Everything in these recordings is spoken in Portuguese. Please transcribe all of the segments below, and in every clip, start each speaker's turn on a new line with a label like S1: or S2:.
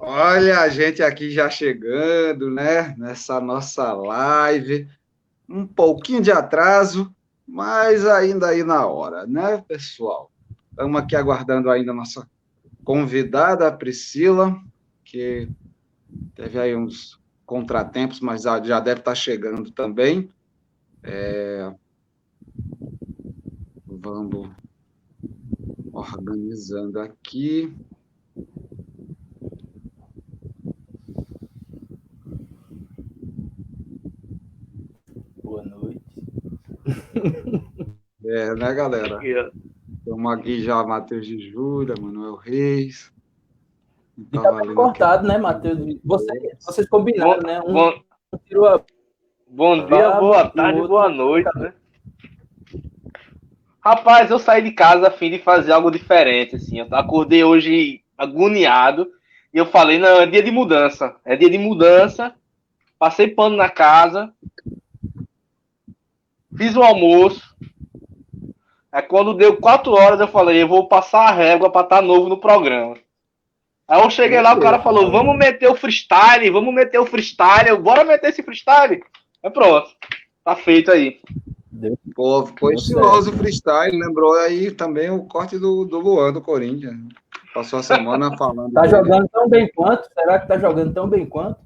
S1: Olha, a gente aqui já chegando, né? Nessa nossa live. Um pouquinho de atraso, mas ainda aí na hora, né, pessoal? Estamos aqui aguardando ainda a nossa convidada, a Priscila, que teve aí uns contratempos, mas já deve estar chegando também. Vamos organizando aqui.
S2: Boa noite.
S1: Né, galera? Estamos aqui já, Matheus de Júlia, Manuel Reis.
S2: Já
S1: Estava
S2: tá
S1: lendo aqui.
S2: cortado, né, Matheus? Vocês
S3: Bom,
S2: combinaram, né? Um
S3: bom,
S2: tirou a
S3: bom dia,
S2: barba
S3: boa
S2: e o
S3: tarde,
S2: outro
S3: boa
S2: tirou o
S3: noite,
S2: cabelo.
S3: né? Rapaz, eu saí de casa a fim de fazer algo diferente, assim. Eu acordei hoje agoniado e eu falei, não, é dia de mudança. É dia de mudança. Passei pano na casa, fiz o almoço. Aí quando deu 4 horas eu falei, eu vou passar a régua pra estar novo no programa. Aí eu cheguei lá, o cara falou, vamos meter o freestyle, vamos meter o freestyle. Bora meter esse freestyle? É pronto. Tá feito aí.
S1: Pô, ficou
S2: Deu
S1: estiloso o
S2: certo.
S1: freestyle, lembrou aí também o corte do Luan, do Corinthians. Passou a semana falando
S2: Tá
S1: dele.
S2: jogando tão bem quanto? Será que tá jogando tão bem quanto?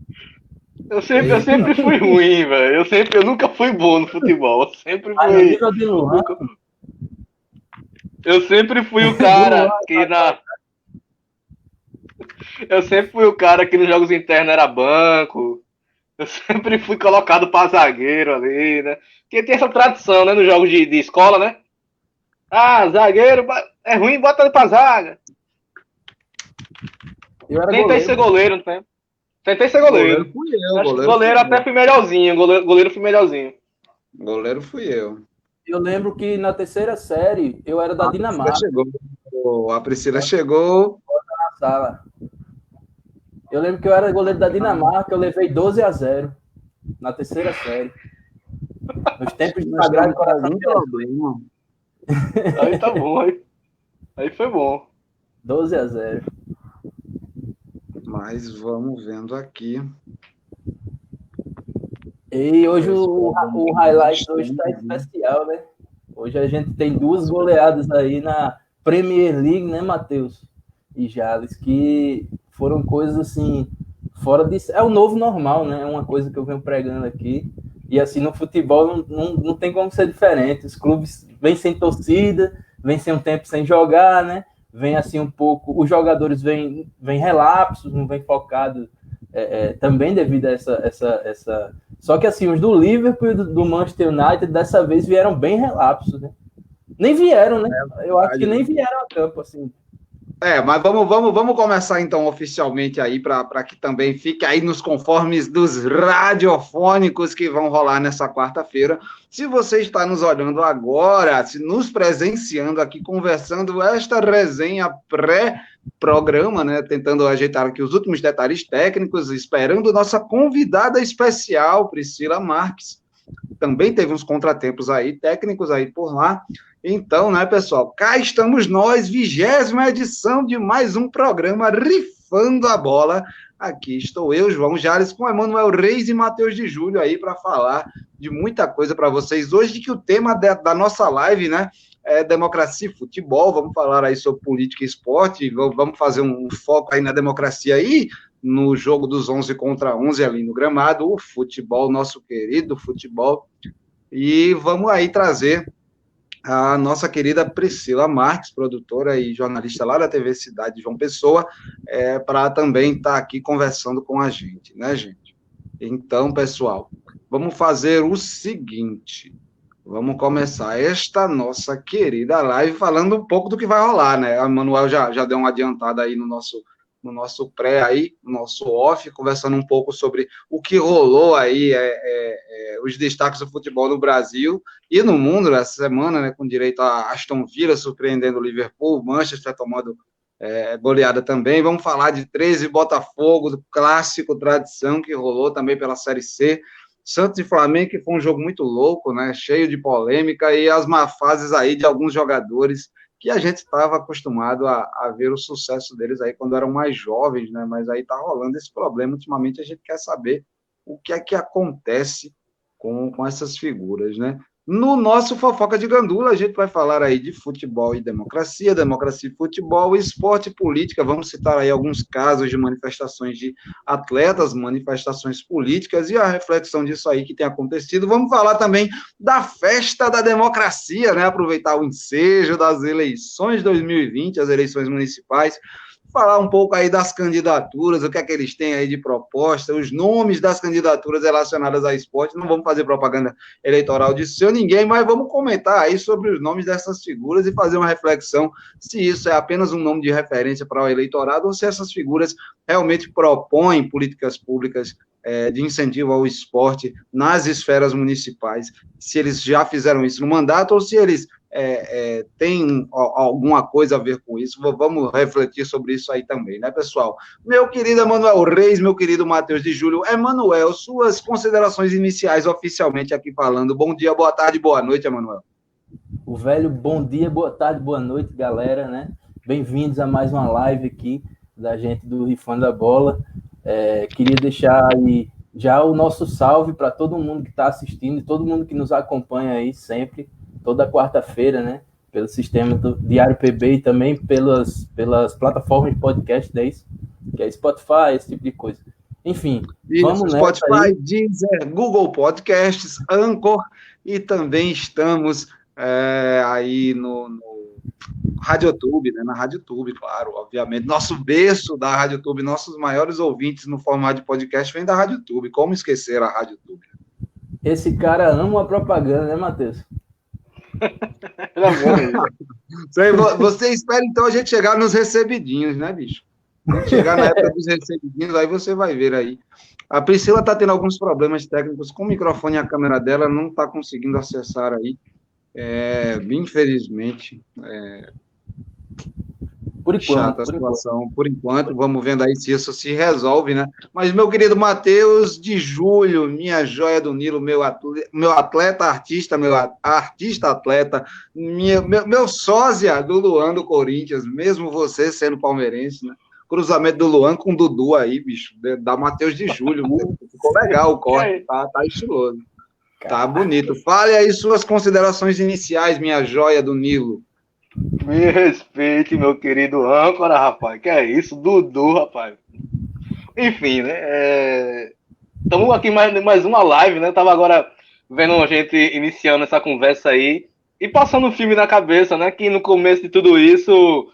S3: Eu sempre fui ruim, velho. Eu nunca fui bom no futebol.
S2: Mas no nível de Luan,
S3: Eu sempre fui o
S2: o Luan
S3: cara que na. Eu sempre fui o cara que nos jogos internos era banco. Eu sempre fui colocado pra zagueiro ali, né? Porque tem essa tradição, né? Nos jogos de escola, né? Ah, zagueiro é ruim, bota pra zaga.
S2: eu era
S3: Tentei ser
S2: goleiro.
S3: goleiro, não tem? Tentei ser
S1: Goleiro
S3: goleiro.
S1: fui eu,
S3: Acho que
S1: goleiro fui
S3: goleiro até
S1: eu.
S3: fui melhorzinho. Goleiro fui melhorzinho.
S1: Goleiro fui eu.
S2: Eu lembro que na terceira série eu era da
S1: A Priscila
S2: Dinamarca,
S1: chegou. A Priscila chegou.
S2: na sala. Eu lembro que eu era goleiro da Dinamarca, eu levei 12-0 na terceira série. Nos tempos de
S1: Nós
S2: Sagrado
S1: estamos com
S2: Coração
S1: algum
S2: de Jesus.
S1: problema.
S3: Aí tá bom, aí foi bom.
S2: 12-0.
S1: Mas vamos vendo aqui.
S2: E hoje
S1: Esperando
S2: o
S1: um
S2: highlight hoje está
S1: instante, né?
S2: especial, né? Hoje a gente tem duas goleadas aí na Premier League, né, Matheus e Jales, que foram coisas assim, fora disso. É o novo normal, né? É uma coisa que eu venho pregando aqui. E assim, no futebol não tem como ser diferente. Os clubes vêm sem torcida, vêm sem um tempo sem jogar, né? Vem assim um pouco. Os jogadores vêm relapsos, não vêm focados também devido a essa. Só que assim, os do Liverpool e do Manchester United dessa vez vieram bem relapsos, né? Nem vieram, né? Eu acho que nem vieram a campo, assim.
S1: Mas vamos começar então oficialmente aí, para que também fique aí nos conformes dos radiofônicos que vão rolar nessa quarta-feira. Se você está nos olhando agora, se nos presenciando aqui, conversando esta resenha pré-programa, né? Tentando ajeitar aqui os últimos detalhes técnicos, esperando nossa convidada especial, Priscila Marques. Também teve uns contratempos aí, técnicos aí por lá. Então, né, pessoal, cá estamos nós, 20ª edição de mais um programa Rifando a Bola. Aqui estou eu, João Jales, com Emanuel Reis e Matheus de Júlio aí para falar de muita coisa para vocês hoje, que o tema da nossa live, né, é democracia e futebol. Vamos falar aí sobre política e esporte, vamos fazer um foco aí na democracia aí, no jogo dos 11 contra 11 ali no gramado, o futebol, nosso querido futebol. E vamos aí trazer a nossa querida Priscila Marques, produtora e jornalista lá da TV Cidade de João Pessoa, para também estar aqui conversando com a gente, né, gente? Então, pessoal, vamos fazer o seguinte, vamos começar esta nossa querida live falando um pouco do que vai rolar, né? A Manuel já deu uma adiantada aí no nosso pré aí, no nosso off, conversando um pouco sobre o que rolou aí, os destaques do futebol no Brasil e no mundo essa semana, né, com direito a Aston Villa surpreendendo o Liverpool, Manchester tomando goleada também. Vamos falar de 13 Botafogo, do clássico tradição que rolou também pela Série C. Santos e Flamengo, que foi um jogo muito louco, né, cheio de polêmica, e as má fases aí de alguns jogadores que a gente estava acostumado a ver o sucesso deles aí quando eram mais jovens, né? Mas aí está rolando esse problema. Ultimamente a gente quer saber o que é que acontece com essas figuras, né? No nosso Fofoca de Gandula, a gente vai falar aí de futebol e democracia, democracia e futebol, esporte e política. Vamos citar aí alguns casos de manifestações de atletas, manifestações políticas e a reflexão disso aí que tem acontecido. Vamos falar também da festa da democracia, né? Aproveitar o ensejo das eleições de 2020, as eleições municipais. Falar um pouco aí das candidaturas, o que é que eles têm aí de proposta, os nomes das candidaturas relacionadas a esporte. Não vamos fazer propaganda eleitoral de seu ninguém, mas vamos comentar aí sobre os nomes dessas figuras e fazer uma reflexão se isso é apenas um nome de referência para o eleitorado ou se essas figuras realmente propõem políticas públicas de incentivo ao esporte nas esferas municipais, se eles já fizeram isso no mandato ou se eles tem alguma coisa a ver com isso. Vamos refletir sobre isso aí também, né, pessoal? Meu querido Emanuel Reis, meu querido Matheus de Júlio. Emanuel, suas considerações iniciais oficialmente aqui falando. Bom dia, boa tarde, boa noite, Emanuel.
S2: O velho bom dia, boa tarde, boa noite, galera, né? Bem-vindos a mais uma live aqui da gente do Rifando a Bola. Queria deixar aí já o nosso salve para todo mundo que está assistindo e todo mundo que nos acompanha aí sempre, toda quarta-feira, né? Pelo sistema do Diário PB e também pelas plataformas de podcast daí, que é Spotify, esse tipo de coisa. Enfim,
S1: isso, vamos nessa Spotify, aí. Deezer, Google Podcasts, Anchor, e também estamos aí no RadioTube, né? Na RadioTube, claro, obviamente. Nosso berço da RadioTube, nossos maiores ouvintes no formato de podcast vem da RadioTube. Como esquecer a RadioTube?
S2: Esse cara ama a propaganda, né, Matheus?
S1: Você espera, então, a gente chegar nos recebidinhos, né, bicho? Chegar na época dos recebidinhos, aí você vai ver aí. A Priscila está tendo alguns problemas técnicos com o microfone e a câmera dela, não está conseguindo acessar aí. Infelizmente,
S2: por enquanto,
S1: chata a situação, por enquanto, vamos vendo aí se isso se resolve, né? Mas, meu querido Matheus de Júlio, minha joia do Nilo, meu atleta artista, meu artista atleta, meu sósia do Luan do Corinthians, mesmo você sendo palmeirense, né? Cruzamento do Luan com o Dudu aí, bicho, da Matheus de Júlio, ficou legal o corte, tá estiloso. Tá bonito. Fale aí suas considerações iniciais, minha joia do Nilo.
S3: Me respeite, meu querido âncora, rapaz. Que é isso? Dudu, rapaz. Enfim, né? Estamos aqui mais uma live, né? Tava agora vendo a gente iniciando essa conversa aí e passando o filme na cabeça, né? Que no começo de tudo isso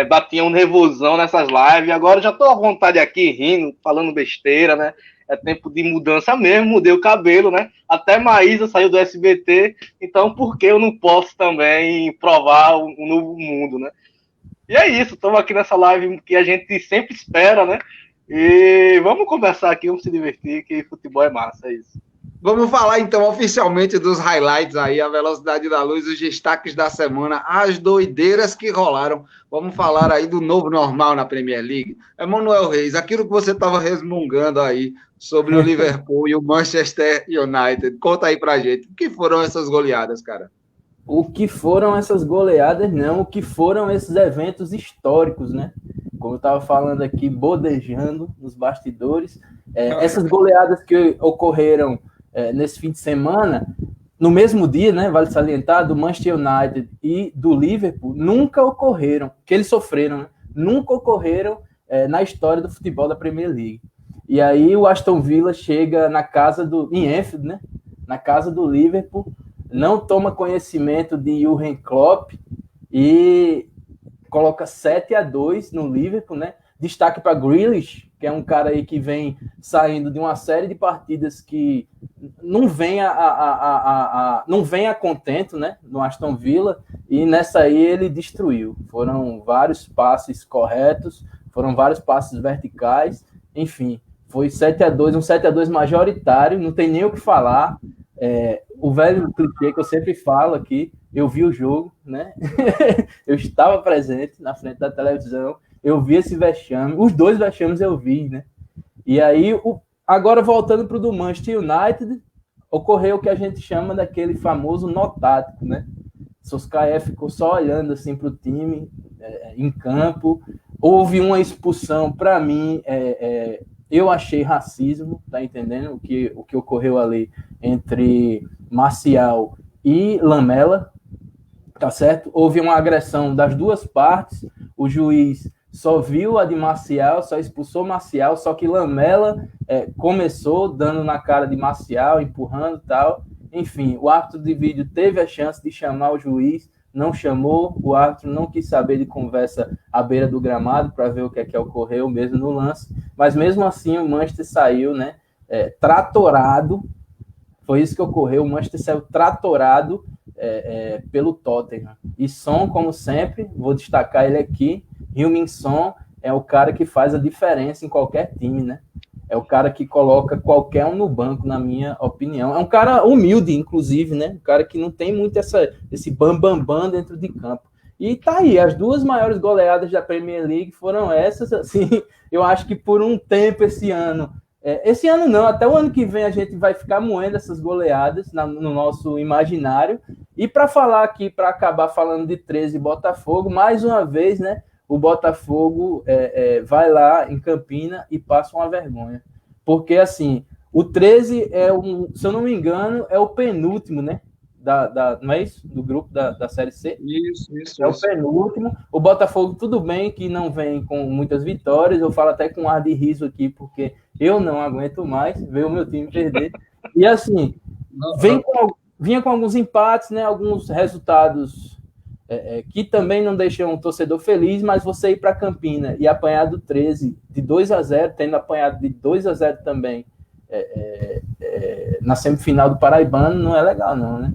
S3: batia um nervosão nessas lives. Agora já tô à vontade aqui, rindo, falando besteira, né? É tempo de mudança mesmo, mudei o cabelo, né? Até Maísa saiu do SBT, então por que eu não posso também provar um novo mundo, né? E é isso, estamos aqui nessa live que a gente sempre espera, né? E vamos conversar aqui, vamos se divertir, que futebol é massa, é isso.
S1: Vamos falar, então, oficialmente dos highlights aí, a velocidade da luz, os destaques da semana, as doideiras que rolaram. Vamos falar aí do novo normal na Premier League. Emanuel Reis, aquilo que você estava resmungando aí sobre o Liverpool e o Manchester United, conta aí pra gente. O que foram essas goleadas, cara?
S2: O que foram essas goleadas, não. O que foram esses eventos históricos, né? Como eu estava falando aqui, bodejando nos bastidores. Essas goleadas que ocorreram nesse fim de semana, no mesmo dia, né, vale salientar, do Manchester United e do Liverpool, nunca ocorreram, que eles sofreram, né, nunca ocorreram na história do futebol da Premier League. E aí o Aston Villa chega em Anfield, né, na casa do Liverpool, não toma conhecimento de Jürgen Klopp e coloca 7-2 no Liverpool, né? Destaque para Grealish, que é um cara aí que vem saindo de uma série de partidas que não vem a contento, né, no Aston Villa, e nessa aí ele destruiu. Foram vários passes corretos, foram vários passes verticais, enfim, foi 7-2, um 7-2 majoritário, não tem nem o que falar. O velho clichê que eu sempre falo aqui, eu vi o jogo, né? Eu estava presente na frente da televisão, eu vi esse vexame, os dois vexames eu vi, né? E aí, agora voltando para o do Manchester United, ocorreu o que a gente chama daquele famoso nó tático, né? Solskjaer ficou só olhando assim para o time em campo. Houve uma expulsão, para mim, eu achei racismo, tá entendendo? O que ocorreu ali entre Martial e Lamela, tá certo? Houve uma agressão das duas partes, o juiz só viu a de Martial, só expulsou Martial, só que Lamela começou dando na cara de Martial, empurrando e tal. Enfim, o árbitro de vídeo teve a chance de chamar o juiz, não chamou, o árbitro não quis saber de conversa à beira do gramado para ver o que ocorreu mesmo no lance, mas mesmo assim o Manchester saiu, né, tratorado. Foi isso que ocorreu, o Manchester saiu tratorado pelo Tottenham. E Son, como sempre, vou destacar ele aqui, Heung-min Son é o cara que faz a diferença em qualquer time, né? É o cara que coloca qualquer um no banco, na minha opinião. É um cara humilde, inclusive, né? Um cara que não tem muito esse bam dentro de campo. E tá aí, as duas maiores goleadas da Premier League foram essas, assim, eu acho que por um tempo esse ano não, até o ano que vem a gente vai ficar moendo essas goleadas no nosso imaginário. E para falar aqui, para acabar falando de 13 Botafogo, mais uma vez, né? O Botafogo vai lá em Campina e passa uma vergonha. Porque, assim, o 13 se eu não me engano, é o penúltimo, né? Não é isso? Do grupo da Série C?
S1: Isso.
S2: O penúltimo. O Botafogo, tudo bem que não vem com muitas vitórias, eu falo até com ar de riso aqui, porque eu não aguento mais ver o meu time perder. E, assim, vinha com alguns empates, né? Alguns resultados que também não deixam o torcedor feliz, mas você ir para Campina e apanhar do 13 de 2-0, tendo apanhado de 2-0 também na semifinal do Paraibano, não é legal, não, né?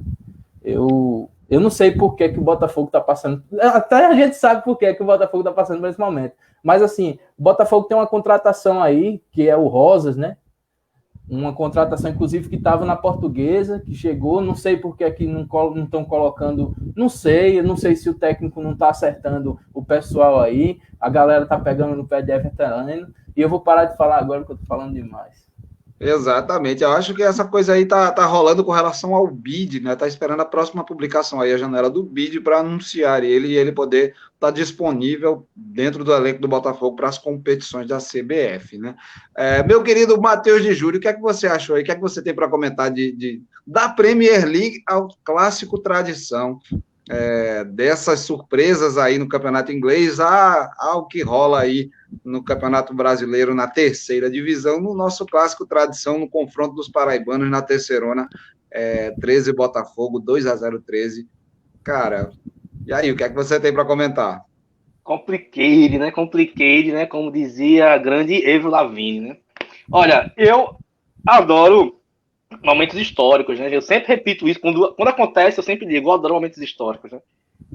S2: Eu não sei por que o Botafogo está passando. Até a gente sabe por que o Botafogo está passando por esse momento. Mas, assim, o Botafogo tem uma contratação aí, que é o Rosas, né? Uma contratação, inclusive, que estava na Portuguesa, que chegou, não sei por que aqui não estão colocando, não sei se o técnico não está acertando o pessoal aí, a galera está pegando no pé de Everton, e eu vou parar de falar agora, porque eu estou falando demais.
S1: Exatamente, eu acho que essa coisa aí tá rolando com relação ao bid, né? Tá esperando a próxima publicação aí, a janela do bid, para anunciar ele e ele poder estar disponível dentro do elenco do Botafogo para as competições da CBF, né? Meu querido Matheus de Júlio, o que é que você achou aí? O que é que você tem para comentar da Premier League ao clássico tradição? Dessas surpresas aí no campeonato inglês ao que rola aí no campeonato brasileiro na terceira divisão, no nosso clássico tradição, no confronto dos paraibanos na terceirona, 13 Botafogo, 2-0 13. Cara, e aí, o que é que você tem para comentar?
S3: Complicated, né? Como dizia a grande Avril Lavigne, né? Olha, eu adoro momentos históricos, né? Eu sempre repito isso, quando acontece, eu sempre digo, eu adoro momentos históricos, né?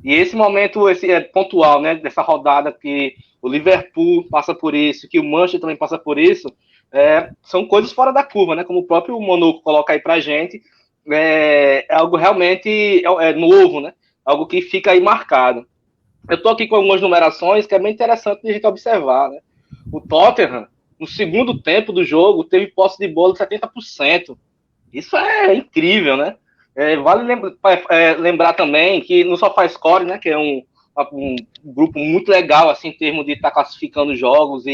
S3: E esse momento, pontual, né? Dessa rodada que o Liverpool passa por isso, que o Manchester também passa por isso, são coisas fora da curva, né? Como o próprio Monoco coloca aí pra gente, é algo realmente novo, né? Algo que fica aí marcado. Eu tô aqui com algumas numerações que é bem interessante de a gente observar, né? O Tottenham, no segundo tempo do jogo, teve posse de bola de 70%. Isso é incrível, né? Vale lembrar também que no SofaScore, né, que é um grupo muito legal assim, em termos de estar classificando jogos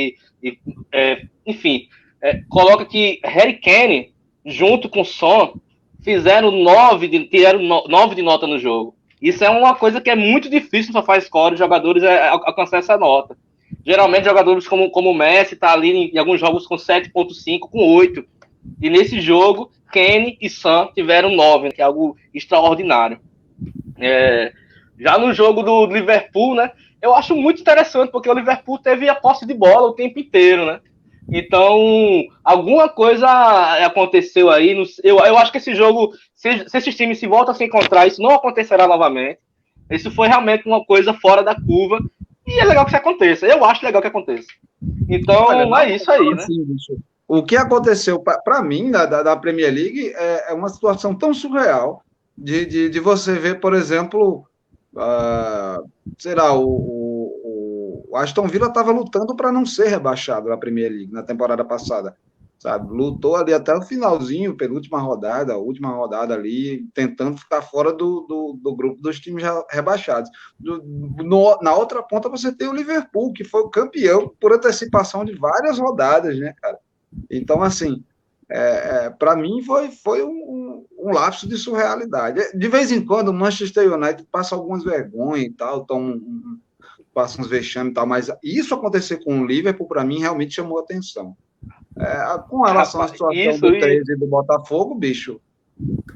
S3: enfim, coloca que Harry Kane, junto com Son, tiraram 9 de nota no jogo. Isso é uma coisa que é muito difícil no SofaScore, os jogadores alcançar essa nota. Geralmente, jogadores como o Messi tá ali em alguns jogos com 7.5, com 8. E nesse jogo, Kane e Son tiveram 9, que é algo extraordinário. Já no jogo do Liverpool, né, eu acho muito interessante, porque o Liverpool teve a posse de bola o tempo inteiro, né? Então, alguma coisa aconteceu aí. Eu acho que esse jogo, se esses times se voltam a se encontrar, isso não acontecerá novamente. Isso foi realmente uma coisa fora da curva. E é legal que isso aconteça. Eu acho legal que aconteça. Então, é isso aí, né?
S1: Assim, o que aconteceu, para mim, da Premier League, é uma situação tão surreal de você ver, por exemplo, o Aston Villa estava lutando para não ser rebaixado na Premier League na temporada passada. sabe? Lutou ali até o finalzinho, penúltima rodada, a última rodada ali, tentando ficar fora do grupo dos times rebaixados. Na outra ponta você tem o Liverpool, que foi o campeão por antecipação de várias rodadas, né, cara? Então, assim, para mim foi um lapso de surrealidade. De vez em quando o Manchester United passa algumas vergonhas e tal, passa uns vexames e tal, mas isso acontecer com o Liverpool, para mim, realmente chamou atenção. Com relação à situação do 13 e do Botafogo, bicho,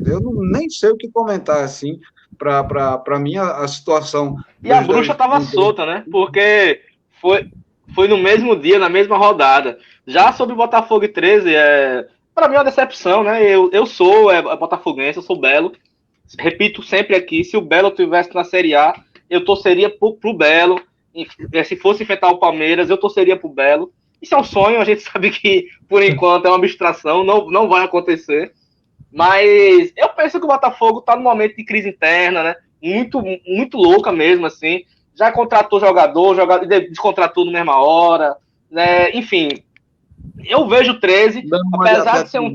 S1: eu nem sei o que comentar, assim, para mim a situação...
S3: E a bruxa estava solta, né? Porque foi no mesmo dia, na mesma rodada. Já sobre o Botafogo e 13, para mim é uma decepção, né? Eu sou botafoguense, eu sou Belo. Repito sempre aqui, se o Belo estivesse na Série A, eu torceria pro Belo. Se fosse enfrentar o Palmeiras, eu torceria pro Belo. Isso é um sonho, a gente sabe que, por enquanto, é uma abstração, não vai acontecer. Mas eu penso que o Botafogo está num momento de crise interna, né? Muito, muito louca mesmo, assim. Já contratou jogador descontratou na mesma hora, né? Enfim, eu vejo o 13, apesar de ser um...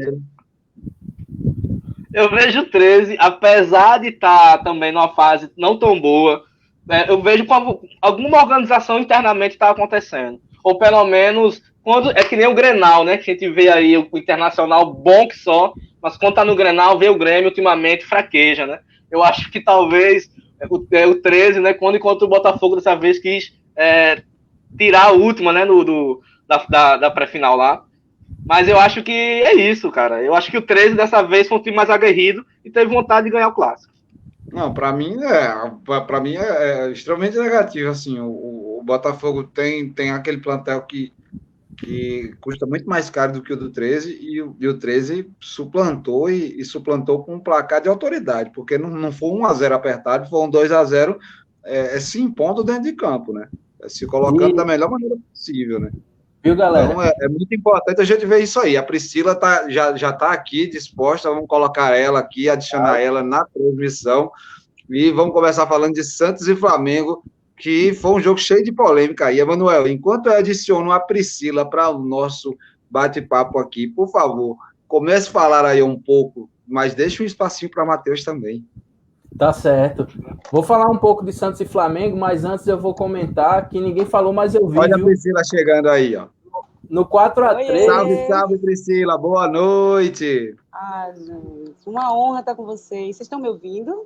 S3: Eu vejo o 13, apesar de estar também numa fase não tão boa, né? Eu vejo como alguma organização internamente está acontecendo. Ou pelo menos, quando é que nem o Grenal, né? Que a gente vê aí o Internacional bom que só, mas quando tá no Grenal, vê o Grêmio ultimamente fraqueja, né? Eu acho que talvez o 13, né? Quando encontra o Botafogo dessa vez quis tirar a última, né? Da pré-final lá. Mas eu acho que é isso, cara. Eu acho que o 13 dessa vez foi um time mais aguerrido e teve vontade de ganhar o clássico.
S1: Não, para mim é extremamente negativo, assim, o Botafogo tem aquele plantel que custa muito mais caro do que o do 13 e o 13 suplantou e suplantou com um placar de autoridade, porque não foi 1-0 apertado, foi um 2-0 se impondo dentro de campo, né? Se colocando da melhor maneira possível, né?
S2: Viu, galera?
S1: Então é muito importante a gente ver isso aí. A Priscila já está aqui disposta, vamos colocar ela aqui, adicionar ela na transmissão e vamos começar falando de Santos e Flamengo, que foi um jogo cheio de polêmica aí. Emanuel, enquanto eu adiciono a Priscila para o nosso bate-papo aqui, por favor, comece a falar aí um pouco, mas deixa um espacinho para Matheus também.
S2: Tá certo. Vou falar um pouco de Santos e Flamengo, mas antes eu vou comentar que ninguém falou, mas eu vi.
S1: Olha a Priscila chegando aí, ó.
S2: No 4-3.
S1: Salve, salve, Priscila. Boa noite.
S4: Gente, uma honra estar com vocês. Vocês estão me ouvindo?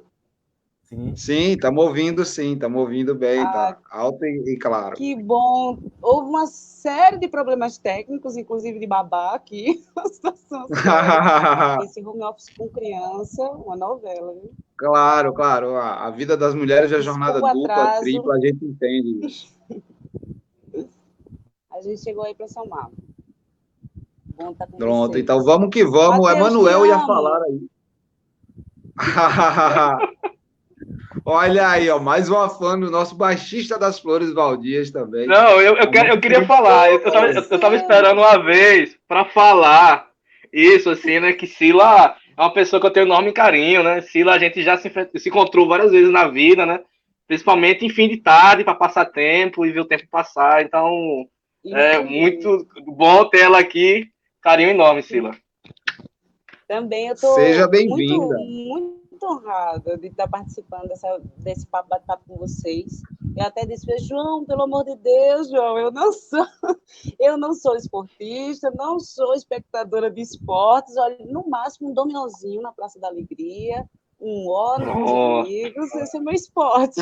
S1: Sim, estamos ouvindo bem, tá alto e claro.
S4: Que bom. Houve uma série de problemas técnicos, inclusive de babá aqui. Esse home office com criança, uma novela, viu?
S1: Claro. A vida das mulheres é jornada dupla, tripla, a gente entende isso.
S4: A gente chegou aí para somar. Bom estar com
S1: Pronto,
S4: vocês.
S1: então vamos que vamos. O Emanuel ia falar aí. Olha aí, ó, mais uma fã do nosso baixista das Flores Valdias também.
S3: Não, eu queria falar. Eu tava esperando uma vez para falar isso, assim, né? Que Sila é uma pessoa que eu tenho enorme carinho, né? Sila, a gente já se encontrou várias vezes na vida, né? Principalmente em fim de tarde, para passar tempo e ver o tempo passar. Então, é muito bom ter ela aqui. Carinho enorme, Sila.
S4: Também eu tô
S1: Seja bem-vinda.
S4: Muito honrada de estar participando desse bate-papo com vocês. Eu até disse, João, pelo amor de Deus, João, eu não sou esportista, não sou espectadora de esportes, olha, no máximo um dominozinho na Praça da Alegria, um ó nos meus amigos, esse é meu esporte.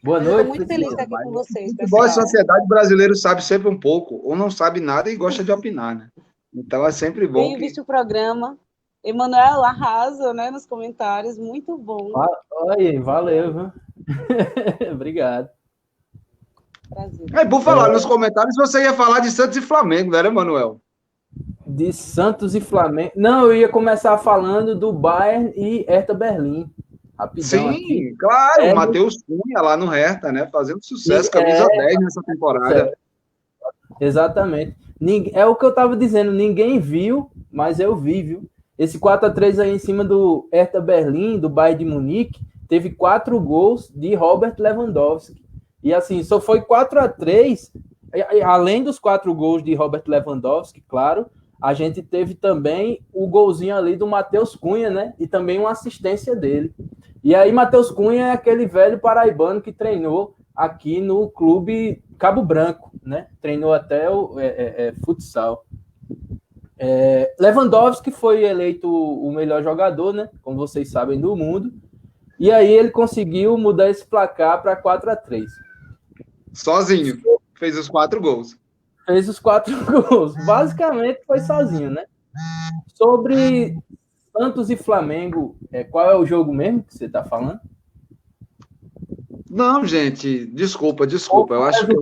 S2: Boa noite.
S4: Estou muito feliz de estar aqui com vocês, pessoal.
S1: Futebol e sociedade brasileiro sabe sempre um pouco, ou não sabe nada e gosta de opinar, né? Então é sempre bom.
S4: Tenho visto o programa. Emanuel arrasa, né, nos comentários, muito bom.
S2: Oi, valeu, viu? Obrigado.
S4: Prazer.
S1: Por falar nos comentários, você ia falar de Santos e Flamengo, não era, Emanuel?
S2: De Santos e Flamengo. Não, eu ia começar falando do Bayern e Hertha Berlim. Rapidão.
S1: Sim,
S2: aqui.
S1: claro, o Matheus Cunha lá no Hertha, né? Fazendo sucesso, camisa 10 nessa temporada.
S2: Exatamente. É o que eu estava dizendo, ninguém viu, mas eu vi, viu? Esse 4-3 aí em cima do Hertha Berlim, do Bayern de Munique, teve 4 gols de Robert Lewandowski. E assim, só foi 4-3 além dos 4 gols de Robert Lewandowski, claro, a gente teve também o golzinho ali do Matheus Cunha, né? E também uma assistência dele. E aí, Matheus Cunha é aquele velho paraibano que treinou aqui no clube Cabo Branco, né? Treinou até o futsal. Lewandowski foi eleito o melhor jogador, né? Como vocês sabem, do mundo. E aí ele conseguiu mudar esse placar para 4-3.
S1: Sozinho. Fez os 4 gols.
S2: Fez os 4 gols. Basicamente foi sozinho, né? Sobre Santos e Flamengo, qual é o jogo mesmo que você está falando?
S1: Não, gente, desculpa. Eu acho que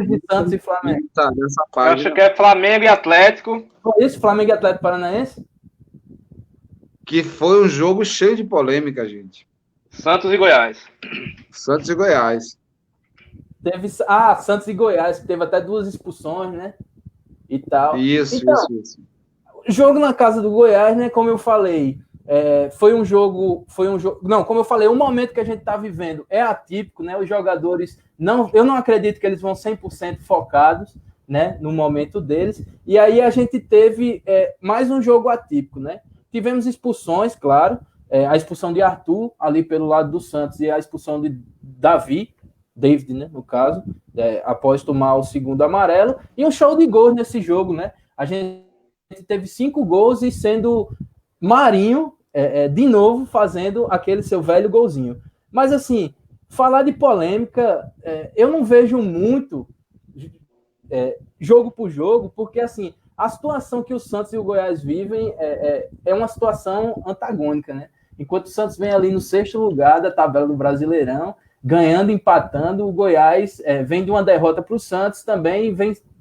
S2: de Santos e Flamengo.
S1: Tá, nessa
S3: Eu acho que é Flamengo e Atlético.
S2: Foi isso, Flamengo e Atlético Paranaense?
S1: Que foi um jogo cheio de polêmica, gente.
S3: Santos e Goiás.
S1: Santos e Goiás.
S2: Teve Santos e Goiás, que teve até 2 expulsões, né? E tal.
S1: Isso.
S2: Jogo na casa do Goiás, né? Como eu falei, foi um jogo. Não, como eu falei, o momento que a gente está vivendo é atípico, né? Os jogadores eu não acredito que eles vão 100% focados, né? No momento deles. E aí a gente teve mais um jogo atípico, né? Tivemos expulsões, claro. A expulsão de Arthur ali pelo lado do Santos e a expulsão de David, né? No caso, após tomar o 2º amarelo. E um show de gols nesse jogo, né? A gente teve 5 gols e sendo Marinho, de novo, fazendo aquele seu velho golzinho. Mas, assim, falar de polêmica, eu não vejo muito jogo por jogo, porque, assim, a situação que o Santos e o Goiás vivem é uma situação antagônica, né? Enquanto o Santos vem ali no 6º lugar da tabela do Brasileirão, ganhando, empatando, o Goiás vem de uma derrota para o Santos também,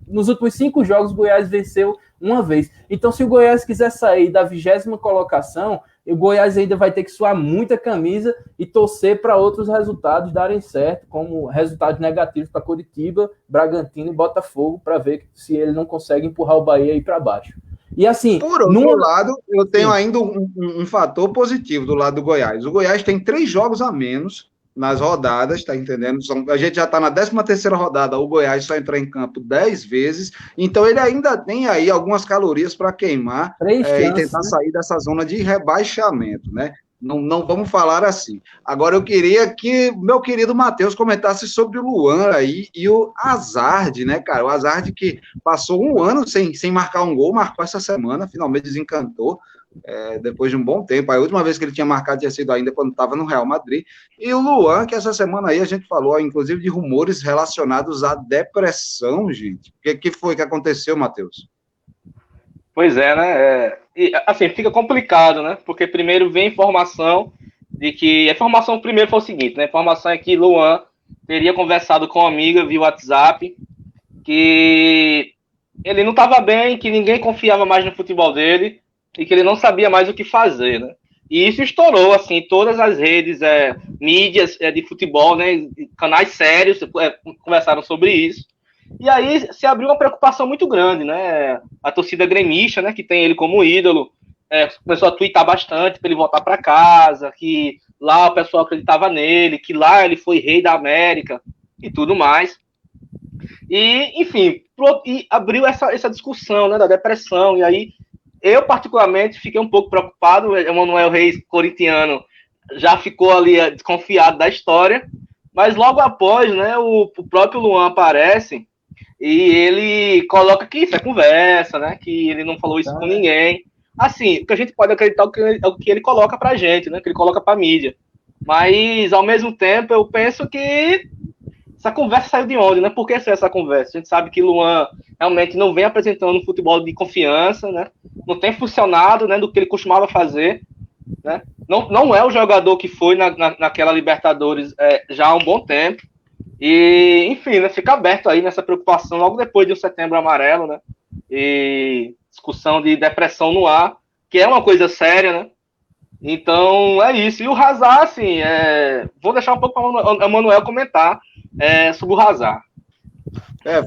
S2: nos últimos 5 jogos o Goiás venceu uma vez. Então, se o Goiás quiser sair da 20ª colocação, o Goiás ainda vai ter que suar muita camisa e torcer para outros resultados darem certo, como resultados negativos para Coritiba, Bragantino e Botafogo, para ver se ele não consegue empurrar o Bahia aí para baixo. E assim,
S1: por outro lado, eu tenho ainda um fator positivo do lado do Goiás. O Goiás tem 3 jogos a menos nas rodadas, tá entendendo? A gente já tá na 13ª rodada, o Goiás só entrou em campo 10 vezes, então ele ainda tem aí algumas calorias para queimar e tentar sair dessa zona de rebaixamento, né? Não vamos falar assim. Agora eu queria que meu querido Matheus comentasse sobre o Luan aí e o Hazard, né, cara? O Hazard que passou um ano sem marcar um gol, marcou essa semana, finalmente desencantou. Depois de um bom tempo, a última vez que ele tinha marcado tinha sido ainda quando estava no Real Madrid, e o Luan, que essa semana aí a gente falou, inclusive, de rumores relacionados à depressão, gente. O que foi que aconteceu, Matheus?
S3: Pois é, né? E, assim, fica complicado, né? Porque primeiro vem informação de que... A informação primeiro foi o seguinte, né? A informação é que Luan teria conversado com uma amiga via WhatsApp, que ele não estava bem, que ninguém confiava mais no futebol dele, e que ele não sabia mais o que fazer, né? E isso estourou, assim, todas as redes, mídias de futebol, né? Canais sérios conversaram sobre isso. E aí se abriu uma preocupação muito grande, né? A torcida gremista, né? Que tem ele como ídolo, começou a twittar bastante para ele voltar para casa, que lá o pessoal acreditava nele, que lá ele foi rei da América e tudo mais. E, enfim, e abriu essa discussão, né? Da depressão, e aí eu, particularmente, fiquei um pouco preocupado. O Emanuel Reis, corintiano, já ficou ali desconfiado da história. Mas logo após, né, o próprio Luan aparece e ele coloca que isso é conversa, né, que ele não falou isso com ninguém. Assim, o que a gente pode acreditar é o que ele coloca pra gente, né, que ele coloca pra mídia. Mas, ao mesmo tempo, eu penso que essa conversa saiu de onde, né? Por que saiu essa conversa? A gente sabe que Luan realmente não vem apresentando um futebol de confiança, né? Não tem funcionado, né, do que ele costumava fazer, né? Não é o jogador que foi naquela Libertadores já há um bom tempo. E, enfim, né, fica aberto aí nessa preocupação logo depois de um Setembro Amarelo, né? E discussão de depressão no ar, que é uma coisa séria, né? Então, é isso. E o Hazard, assim, vou deixar um pouco para o Emanuel comentar sobre o Hazard.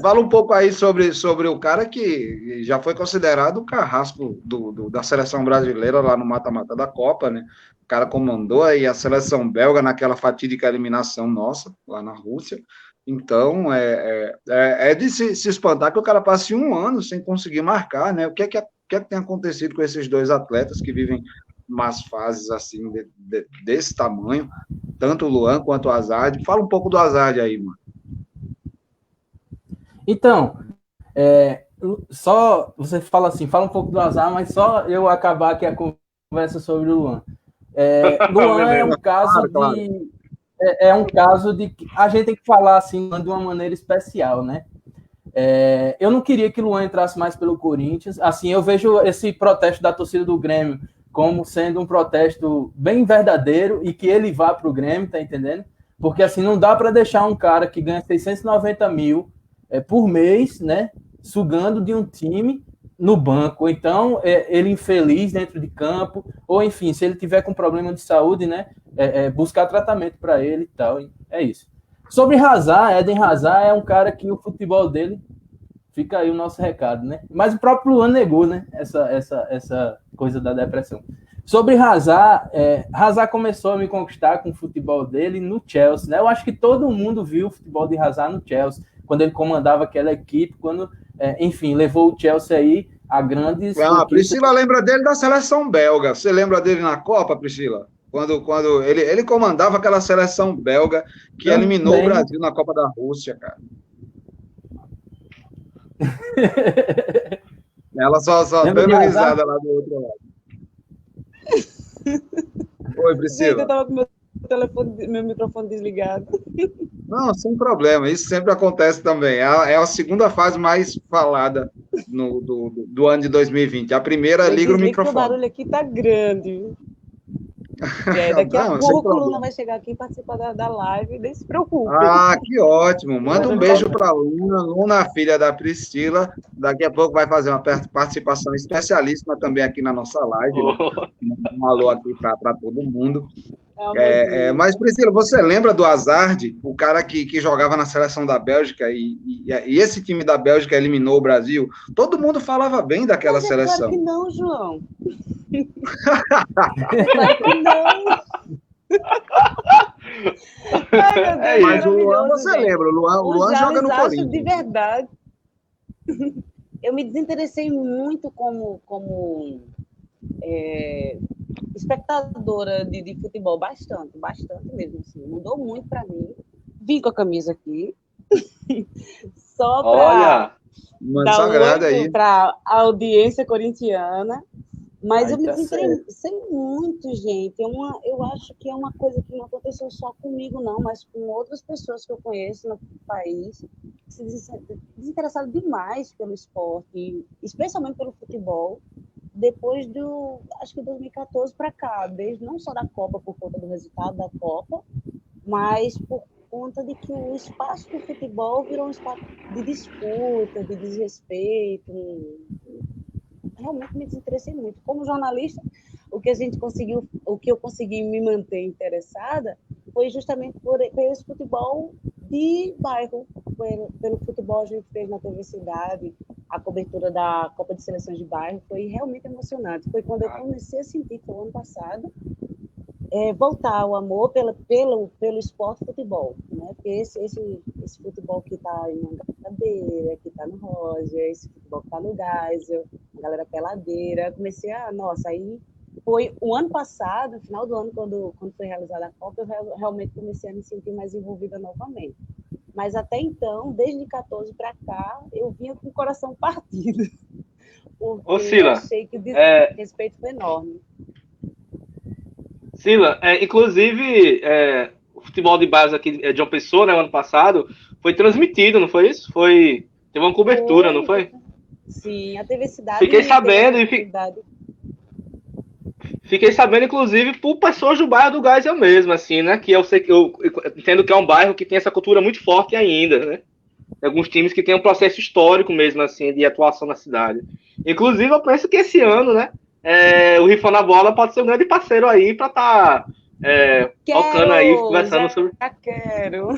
S1: Fala um pouco aí sobre o cara que já foi considerado o carrasco da seleção brasileira lá no mata-mata da Copa, né? O cara comandou aí a seleção belga naquela fatídica eliminação nossa, lá na Rússia. Então, é de se espantar que o cara passe um ano sem conseguir marcar, né? O que é que tem acontecido com esses dois atletas que vivem umas fases assim, desse tamanho, tanto o Luan quanto o Hazard? Fala um pouco do Hazard aí, mano.
S2: Então, só você fala assim, fala um pouco do Hazard, mas só eu acabar aqui a conversa sobre o Luan. Luan é um caso de... É um caso de que a gente tem que falar assim de uma maneira especial, né? Eu não queria que o Luan entrasse mais pelo Corinthians. Assim, eu vejo esse protesto da torcida do Grêmio como sendo um protesto bem verdadeiro e que ele vá para o Grêmio, tá entendendo? Porque assim, não dá para deixar um cara que ganha 690 mil por mês, né? Sugando de um time no banco, ou então ele infeliz dentro de campo, ou enfim, se ele tiver com problema de saúde, né? Buscar tratamento para ele e tal. É isso. Sobre Hazard, Eden Hazard é um cara que o futebol dele, fica aí o nosso recado, né? Mas o próprio Luan negou, né? Essa coisa da depressão. Sobre Hazard, Hazard começou a me conquistar com o futebol dele no Chelsea, né? Eu acho que todo mundo viu o futebol de Hazard no Chelsea, quando ele comandava aquela equipe, quando, enfim, levou o Chelsea aí a grandes...
S1: A Priscila lembra dele da seleção belga. Você lembra dele na Copa, Priscila? Quando ele comandava aquela seleção belga que eliminou o Brasil na Copa da Rússia, cara. Ela só dando risada lá do outro lado. Oi, Priscila.
S4: Eu tava com meu microfone desligado.
S1: Não, sem problema. Isso sempre acontece também. É a segunda fase mais falada do ano de 2020. A primeira, liga o microfone.
S4: O barulho aqui tá grande. Daqui a pouco o Luna vai chegar aqui e participar da live, nem se preocupe.
S1: Ah, que ótimo. Manda um beijo para a Luna. Luna, filha da Priscila. Daqui a pouco vai fazer uma participação especialíssima também aqui na nossa live. Um alô aqui para todo mundo. Mas, Priscila, você lembra do Hazard, o cara que jogava na seleção da Bélgica e esse time da Bélgica eliminou o Brasil? Todo mundo falava bem daquela seleção.
S4: Claro que não, João. Claro que não. Ai,
S1: mas o Luan, você lembra? O Luan joga no Corinthians.
S4: De verdade. Eu me desinteressei muito como espectadora de futebol, bastante mesmo. Assim, mudou muito para mim. Vim com a camisa aqui. Só para dar para a audiência corintiana. Mas eu me desinteressei muito, gente. Eu acho que é uma coisa que não aconteceu só comigo, não, mas com outras pessoas que eu conheço no país, que se desinteressaram demais pelo esporte, especialmente pelo futebol, depois acho que 2014 para cá, desde não só da Copa, por conta do resultado da Copa, mas por conta de que o espaço do futebol virou um espaço de disputa, de desrespeito. Realmente me desinteressei muito. Como jornalista, o que eu consegui me manter interessada foi justamente por esse futebol de bairro. Pelo futebol a gente fez na TV Cidade, a cobertura da Copa de Seleções de Bairro foi realmente emocionante. Foi quando eu comecei a sentir, que o ano passado, voltar o amor pelo esporte futebol, né? Porque esse futebol que está em Mangabeira, que está no Roger, esse futebol que está no Geisel, a galera peladeira, comecei aí foi o ano passado, no final do ano, quando foi realizada a Copa, eu realmente comecei a me sentir mais envolvida novamente. Mas até então, desde 14 para cá, eu vinha com o coração partido. Porque
S3: Sila,
S4: eu achei que o desrespeito foi enorme.
S3: Sila, inclusive, o futebol de base aqui de João Pessoa, né, o ano passado, foi transmitido, não foi isso? Teve uma cobertura, não foi?
S4: Sim, a TV Cidade.
S3: Fiquei sabendo, fiquei sabendo, inclusive, por pessoas do bairro do Geisel mesmo, assim, né? Que eu entendo que é um bairro que tem essa cultura muito forte ainda, né? Tem alguns times que tem um processo histórico mesmo, assim, de atuação na cidade. Inclusive, eu penso que esse ano, né? O Rifão na Bola pode ser um grande parceiro aí para estar tocando aí, conversando sobre.
S4: Quero.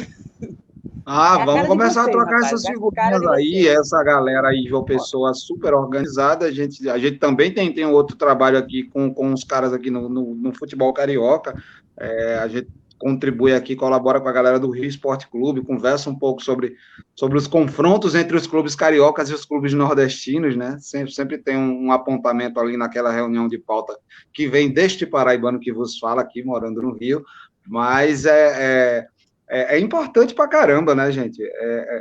S1: Vamos começar a trocar essas figurinhas aí, essa galera aí, João Pessoa, super organizada. A gente também tem outro trabalho aqui com os caras aqui no futebol carioca. A gente contribui aqui, colabora com a galera do Rio Esporte Clube, conversa um pouco sobre os confrontos entre os clubes cariocas e os clubes nordestinos, né? Sempre tem um apontamento ali naquela reunião de pauta que vem deste paraibano que vos fala aqui, morando no Rio, mas é importante pra caramba, né, gente?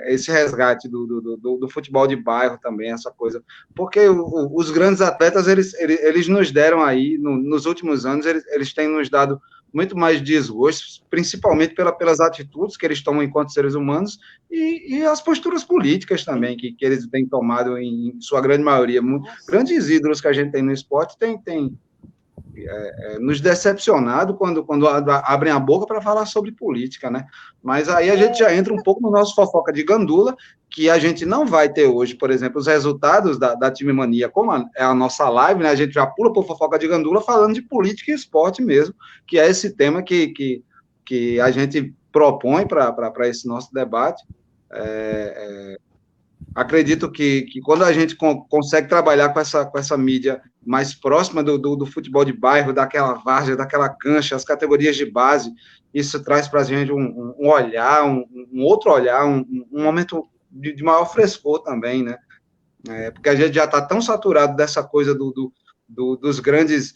S1: Esse resgate do futebol de bairro também, essa coisa. Porque os grandes atletas, eles nos deram aí, nos últimos anos, eles têm nos dado muito mais desgostos, principalmente pelas atitudes que eles tomam enquanto seres humanos e as posturas políticas também que eles têm tomado em sua grande maioria. Grandes ídolos que a gente tem no esporte têm nos decepcionado quando abrem a boca para falar sobre política, né? Mas aí a gente já entra um pouco no nosso fofoca de gandula, que a gente não vai ter hoje, por exemplo, os resultados da Time Mania, como é a nossa live, né? A gente já pula por fofoca de gandula falando de política e esporte mesmo, que é esse tema que a gente propõe para esse nosso debate. Acredito que quando a gente consegue trabalhar com essa mídia mais próxima do futebol de bairro, daquela várzea, daquela cancha, as categorias de base, isso traz para a gente um olhar, um outro olhar, um momento de maior frescor também, né? Porque a gente já está tão saturado dessa coisa dos grandes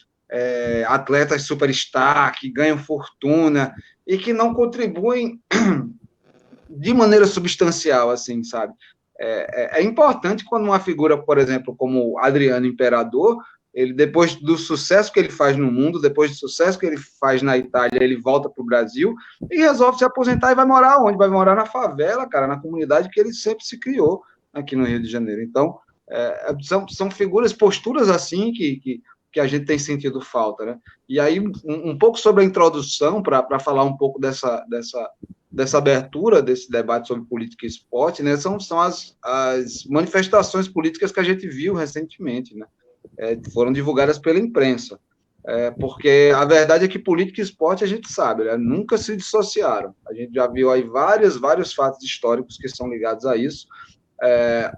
S1: atletas superstar, que ganham fortuna e que não contribuem de maneira substancial, assim, sabe? É importante quando uma figura, por exemplo, como Adriano Imperador, ele, depois do sucesso que ele faz no mundo, depois do sucesso que ele faz na Itália, ele volta para o Brasil e resolve se aposentar e vai morar onde? Vai morar na favela, cara, na comunidade que ele sempre se criou aqui no Rio de Janeiro. Então, são figuras, posturas assim que a gente tem sentido falta, né? E aí, um pouco sobre a introdução, para falar um pouco dessa abertura desse debate sobre política e esporte, né, são as manifestações políticas que a gente viu recentemente, né, foram divulgadas pela imprensa, porque a verdade é que política e esporte a gente sabe, né, nunca se dissociaram, a gente já viu aí vários fatos históricos que são ligados a isso,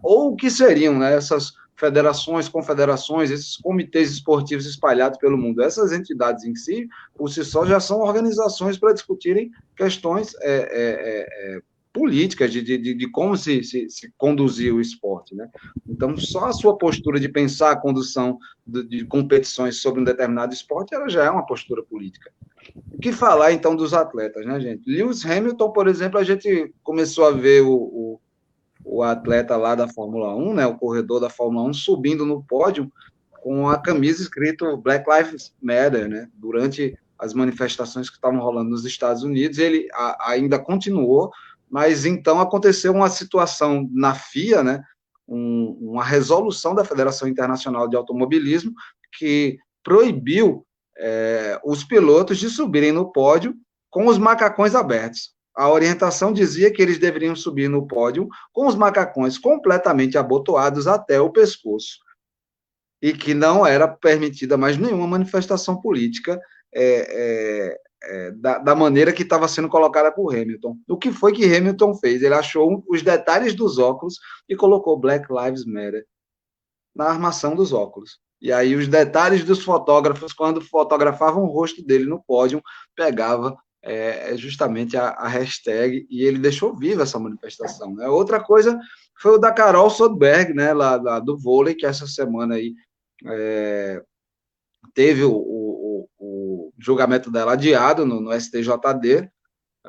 S1: ou que seriam, né, essas federações, confederações, esses comitês esportivos espalhados pelo mundo. Essas entidades em si, por si só, já são organizações para discutirem questões políticas de como se conduzir o esporte, né? Então, só a sua postura de pensar a condução de competições sobre um determinado esporte, ela já é uma postura política. O que falar, então, dos atletas, né, gente? Lewis Hamilton, por exemplo, a gente começou a ver o atleta lá da Fórmula 1, né, o corredor da Fórmula 1, subindo no pódio com a camisa escrito Black Lives Matter, né, durante as manifestações que estavam rolando nos Estados Unidos. Ele ainda continuou, mas então aconteceu uma situação na FIA, né, uma resolução da Federação Internacional de Automobilismo que proibiu os pilotos de subirem no pódio com os macacões abertos. A orientação dizia que eles deveriam subir no pódio com os macacões completamente abotoados até o pescoço e que não era permitida mais nenhuma manifestação política da maneira que estava sendo colocada por Hamilton. O que foi que Hamilton fez? Ele achou os detalhes dos óculos e colocou Black Lives Matter na armação dos óculos. E aí os detalhes dos fotógrafos, quando fotografavam o rosto dele no pódio, pegava justamente a hashtag, e ele deixou viva essa manifestação, né? Outra coisa foi o da Carol Sodberg, né, lá do vôlei, que essa semana aí teve o julgamento dela adiado no STJD,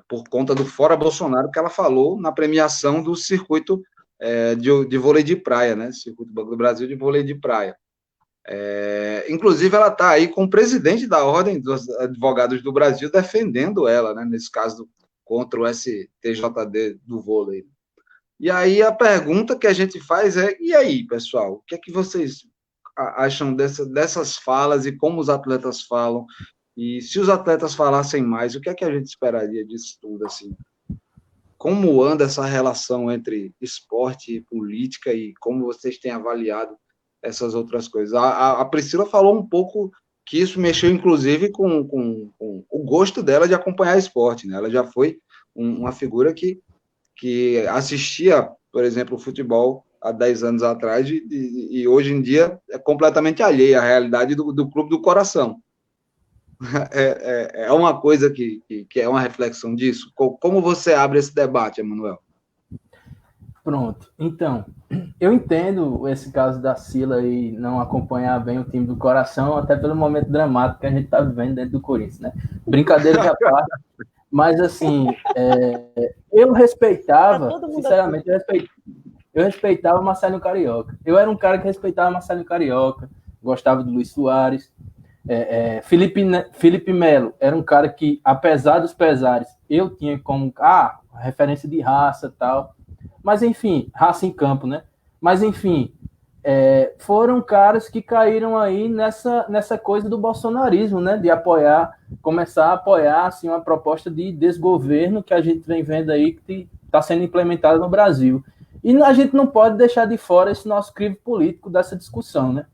S1: por conta do Fora Bolsonaro, que ela falou na premiação do circuito de vôlei de praia, né, Circuito Banco do Brasil de vôlei de praia. Inclusive, ela está aí com o presidente da Ordem dos Advogados do Brasil defendendo ela, né, nesse caso, contra o STJD do vôlei. E aí a pergunta que a gente faz e aí, pessoal, o que é que vocês acham dessas falas e como os atletas falam? E se os atletas falassem mais, o que é que a gente esperaria disso tudo, assim? Como anda essa relação entre esporte e política e como vocês têm avaliado essas outras coisas? A Priscila falou um pouco que isso mexeu, inclusive, com o gosto dela de acompanhar esporte, né? Ela já foi uma figura que assistia, por exemplo, o futebol há 10 anos atrás e hoje em dia é completamente alheia à realidade do clube do coração. É uma coisa que é uma reflexão disso? Como você abre esse debate, Emanuel?
S2: Pronto. Então, eu entendo esse caso da Sila e não acompanhar bem o time do coração, até pelo momento dramático que a gente está vivendo dentro do Corinthians, né? Brincadeiras à parte, mas assim, eu respeitava, sinceramente, eu respeitava o Marcelinho Carioca. Eu era um cara que respeitava o Marcelinho Carioca, gostava do Luiz Soares. Felipe Melo era um cara que, apesar dos pesares, eu tinha como referência de raça e tal. Mas, enfim, raça em campo, né? Mas, enfim, foram caras que caíram aí nessa coisa do bolsonarismo, né? De começar a apoiar assim, uma proposta de desgoverno que a gente vem vendo aí que está sendo implementada no Brasil. E a gente não pode deixar de fora esse nosso crivo político dessa discussão, né?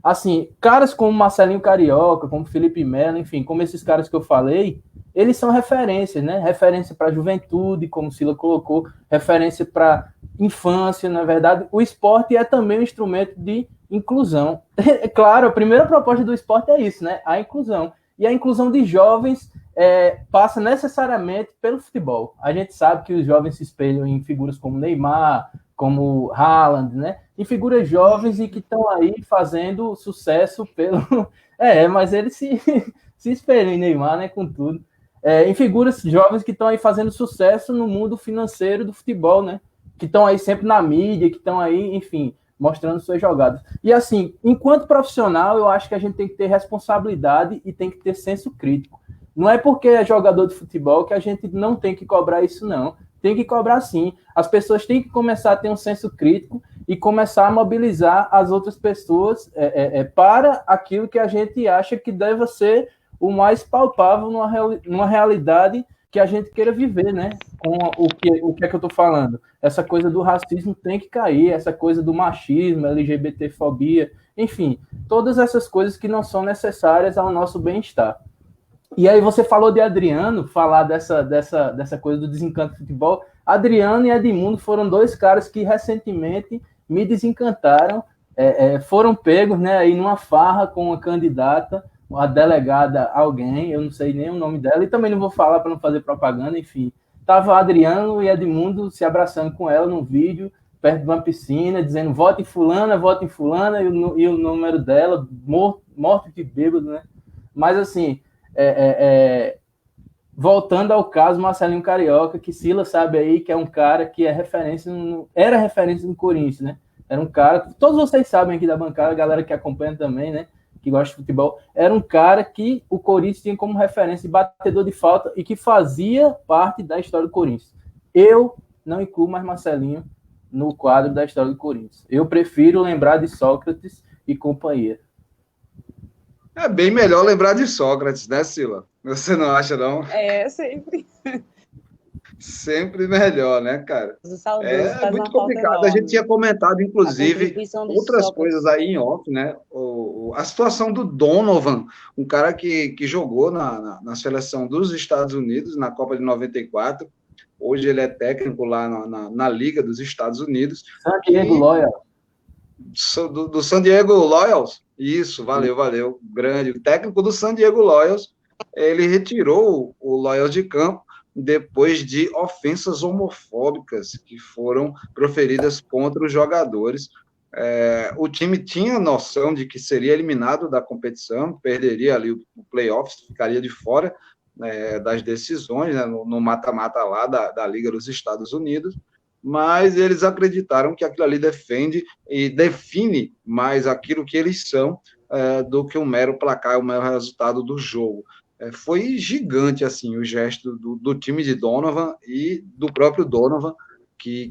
S2: Assim, caras como Marcelinho Carioca, como Felipe Melo, enfim, como esses caras que eu falei, eles são referências, né? Referência para a juventude, como o Sila colocou, referência para infância, na verdade. O esporte é também um instrumento de inclusão. É claro, a primeira proposta do esporte é isso, né? A inclusão. E a inclusão de jovens passa necessariamente pelo futebol. A gente sabe que os jovens se espelham em figuras como Neymar, como Haaland, né? Em figuras jovens e que estão aí fazendo sucesso pelo... mas eles se espelham em Neymar, né? Com tudo. Em figuras jovens que estão aí fazendo sucesso no mundo financeiro do futebol, né? Que estão aí sempre na mídia, que estão aí, enfim, mostrando suas jogadas. E assim, enquanto profissional, eu acho que a gente tem que ter responsabilidade e tem que ter senso crítico. Não é porque é jogador de futebol que a gente não tem que cobrar isso, não. Tem que cobrar sim. As pessoas têm que começar a ter um senso crítico e começar a mobilizar as outras pessoas para aquilo que a gente acha que deve ser o mais palpável numa realidade que a gente queira viver, né? Com o que é que eu estou falando? Essa coisa do racismo tem que cair, essa coisa do machismo, LGBTfobia, enfim, todas essas coisas que não são necessárias ao nosso bem-estar. E aí você falou de Adriano, falar dessa coisa do desencanto do futebol. Adriano e Edmundo foram dois caras que recentemente me desencantaram, foram pegos, né, aí numa farra com uma candidata, a delegada alguém, eu não sei nem o nome dela, e também não vou falar para não fazer propaganda, enfim. Tava Adriano e Edmundo se abraçando com ela num vídeo, perto de uma piscina, dizendo vote em fulana, e o número dela, morto de bêbado, né? Mas assim, voltando ao caso Marcelinho Carioca, que Sila sabe aí que é um cara que era referência no Corinthians, né? Era um cara, todos vocês sabem aqui da bancada, a galera que acompanha também, né? Que gosta de futebol, era um cara que o Corinthians tinha como referência de batedor de falta e que fazia parte da história do Corinthians. Eu não incluo mais Marcelinho no quadro da história do Corinthians. Eu prefiro lembrar de Sócrates e companhia.
S1: É bem melhor lembrar de Sócrates, né, Sila? Você não acha, não?
S4: Sempre.
S1: Sempre melhor, né, cara? É muito complicado. A gente tinha comentado, inclusive, outras coisas aí em off, né? A situação do Donovan, um cara que jogou na seleção dos Estados Unidos, na Copa de 94. Hoje ele é técnico lá na Liga dos Estados Unidos.
S2: San Diego Loyals.
S1: Do San Diego Loyals? Isso, valeu. Grande. O técnico do San Diego Loyals, ele retirou o Loyals de campo depois de ofensas homofóbicas que foram proferidas contra os jogadores. O time tinha noção de que seria eliminado da competição, perderia ali o playoffs, ficaria de fora das decisões, né, no mata-mata lá da Liga dos Estados Unidos, mas eles acreditaram que aquilo ali defende e define mais aquilo que eles são do que um mero placar, um mero resultado do jogo. Foi gigante assim o gesto do time de Donovan e do próprio Donovan, que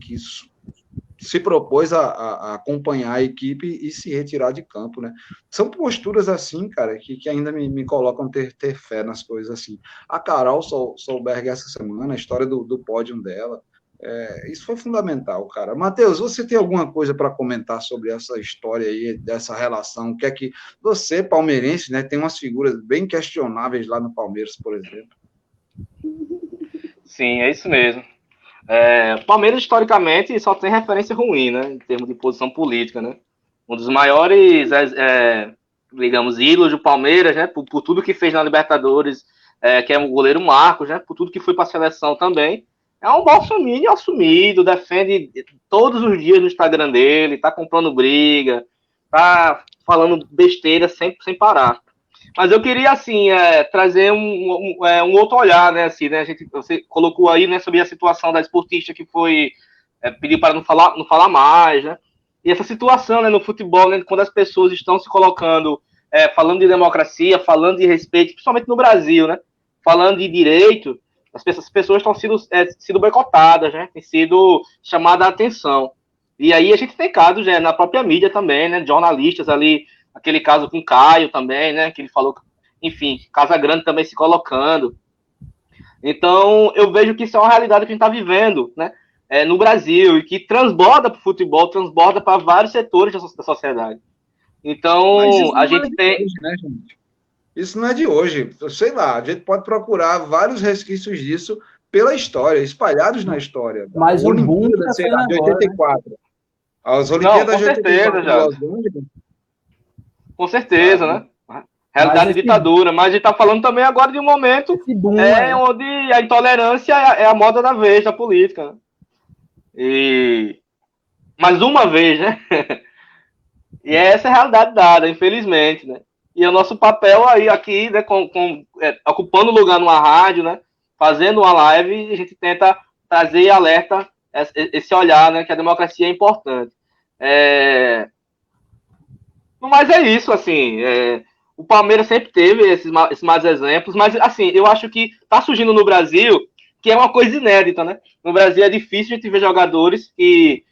S1: se propôs a acompanhar a equipe e se retirar de campo, né? São posturas assim, cara, que ainda me colocam ter fé nas coisas assim. A Carol Solberg essa semana, a história do pódio dela, isso foi fundamental, cara. Matheus, você tem alguma coisa para comentar sobre essa história aí, dessa relação? O que é que você, palmeirense, né, tem umas figuras bem questionáveis lá no Palmeiras, por exemplo?
S3: Sim, é isso mesmo. Palmeiras, historicamente, só tem referência ruim, né, em termos de posição política, né? Um dos maiores digamos, ídolo do Palmeiras, né? Por tudo que fez na Libertadores, que é o goleiro Marcos, né? Por tudo que foi para a seleção também. É um bolsominion assumido, defende todos os dias no Instagram dele, tá comprando briga, tá falando besteira sempre sem parar. Mas eu queria, assim, trazer um outro olhar, né, assim, né, você colocou aí, né, sobre a situação da esportista que foi, pediu para não falar mais, né, e essa situação, né, no futebol, né, quando as pessoas estão se colocando, falando de democracia, falando de respeito, principalmente no Brasil, né, falando de direito, as pessoas estão sido boicotadas, né, tem sido chamada a atenção. E aí a gente tem casos, né, na própria mídia também, né, jornalistas ali, aquele caso com o Caio também, né, que ele falou, enfim, Casa Grande também se colocando. Então, eu vejo que isso é uma realidade que a gente está vivendo, né, no Brasil, e que transborda para o futebol, transborda para vários setores da sociedade. Então, a gente tem...
S1: Hoje, né, gente? Isso não é de hoje. Sei lá, a gente pode procurar vários resquícios disso pela história, espalhados na história.
S2: Mas o boom
S1: Olimpíada,
S2: tá
S1: sei lá, de
S2: agora,
S1: 84. Né? As Olimpíadas de 84
S3: já. Com certeza, né? Realidade de ditadura. Mas a gente está falando também agora de um momento boom, onde a intolerância é a moda da vez da política. Né? E mais uma vez, né? E essa é a realidade dada, infelizmente, né? E o nosso papel aí aqui, né, ocupando lugar numa rádio, né? Fazendo uma live, a gente tenta trazer e alerta esse olhar, né? Que a democracia é importante. Mas é isso, assim. O Palmeiras sempre teve esses mais exemplos, mas, assim, eu acho que tá surgindo no Brasil, que é uma coisa inédita, né? No Brasil é difícil a gente ver jogadores que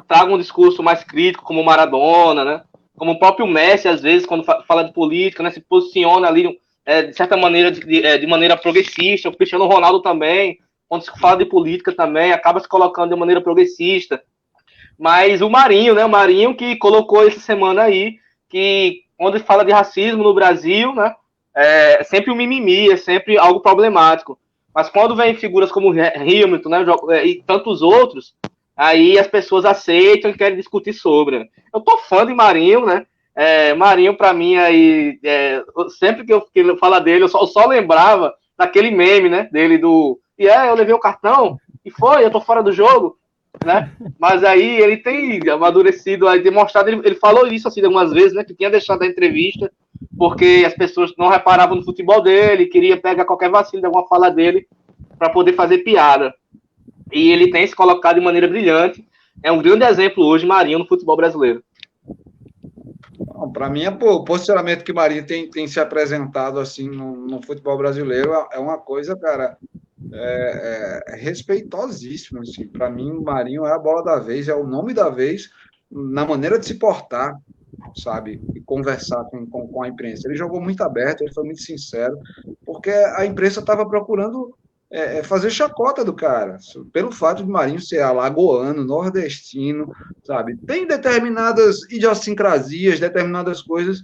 S3: tragam um discurso mais crítico, como o Maradona, né? Como o próprio Messi, às vezes, quando fala de política, né? Se posiciona ali, de certa maneira, de maneira progressista. O Cristiano Ronaldo também, quando se fala de política também, acaba se colocando de maneira progressista. Mas o Marinho, né? O Marinho que colocou essa semana aí, que quando fala de racismo no Brasil, né? É sempre um mimimi, é sempre algo problemático. Mas quando vem figuras como Hamilton, né? E tantos outros, aí as pessoas aceitam e querem discutir sobre. Né? Eu tô fã de Marinho, né? Marinho, para mim, aí, sempre que eu falo dele, eu só lembrava daquele meme, né? Dele eu levei o cartão, e eu tô fora do jogo. Né? Mas aí ele tem amadurecido, aí demonstrado, ele falou isso assim algumas vezes, né? Que tinha deixado a entrevista porque as pessoas não reparavam no futebol dele, queria pegar qualquer vacilo de alguma fala dele para poder fazer piada. E ele tem se colocado de maneira brilhante. É um grande exemplo hoje, Marinho, no futebol brasileiro.
S1: Para mim, o posicionamento que Marinho tem se apresentado assim no futebol brasileiro é uma coisa, cara, respeitosíssima. Assim. Para mim, o Marinho é a bola da vez, é o nome da vez na maneira de se portar, sabe? E conversar com a imprensa. Ele jogou muito aberto, ele foi muito sincero, porque a imprensa estava procurando fazer chacota do cara, pelo fato de Marinho ser alagoano, nordestino, sabe? Tem determinadas idiosincrasias, determinadas coisas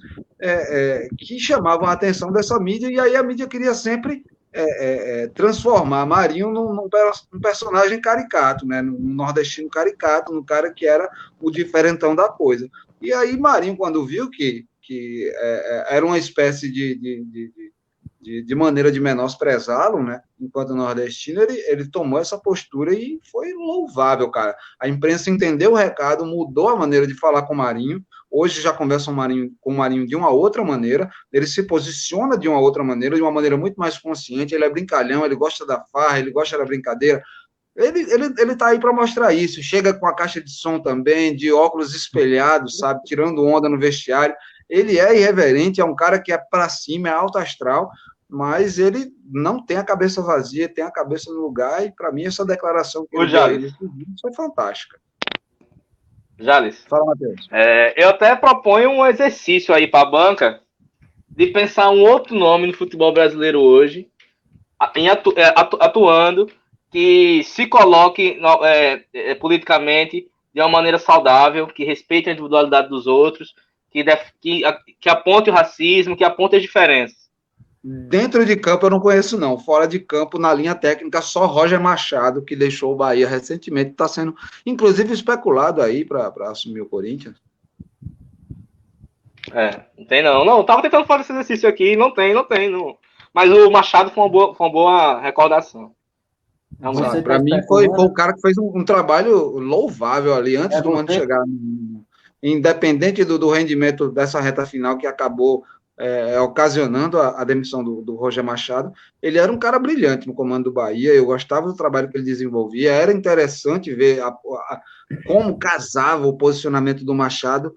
S1: que chamavam a atenção dessa mídia, e aí a mídia queria sempre transformar Marinho num personagem caricato, né? Num nordestino caricato, no cara que era o diferentão da coisa. E aí Marinho, quando viu que era uma espécie de maneira de menosprezá-lo, né? Enquanto nordestino, ele tomou essa postura e foi louvável, cara. A imprensa entendeu o recado, mudou a maneira de falar com o Marinho. Hoje já conversa com o Marinho de uma outra maneira, ele se posiciona de uma outra maneira, de uma maneira muito mais consciente. Ele é brincalhão, ele gosta da farra, ele gosta da brincadeira. Ele tá aí para mostrar isso. Chega com a caixa de som também, de óculos espelhados, sabe? Tirando onda no vestiário. Ele é irreverente, é um cara que é para cima, é alto astral, mas ele não tem a cabeça vazia, tem a cabeça no lugar, e para mim essa declaração que ele deu aí foi fantástica.
S3: Jales.
S1: Fala, Matheus.
S3: Eu até proponho um exercício aí para a banca de pensar um outro nome no futebol brasileiro hoje, atuando, que se coloque politicamente de uma maneira saudável, que respeite a individualidade dos outros, que aponte o racismo, que aponte as diferenças.
S1: Dentro de campo eu não conheço, não. Fora de campo, na linha técnica, só Roger Machado, que deixou o Bahia recentemente, está sendo, inclusive, especulado aí para assumir o Corinthians.
S3: Não tem não. Não, eu tava tentando fazer esse exercício aqui, não tem. Não. Mas o Machado foi uma boa recordação.
S2: Você tá
S1: Para mim, foi
S2: especulando?
S1: o cara que fez um trabalho louvável ali, antes
S2: É
S1: do Mano
S2: você?
S1: chegar. Independente do rendimento dessa reta final que acabou ocasionando a demissão do Roger Machado, ele era um cara brilhante no comando do Bahia, eu gostava do trabalho que ele desenvolvia, era interessante ver como casava o posicionamento do Machado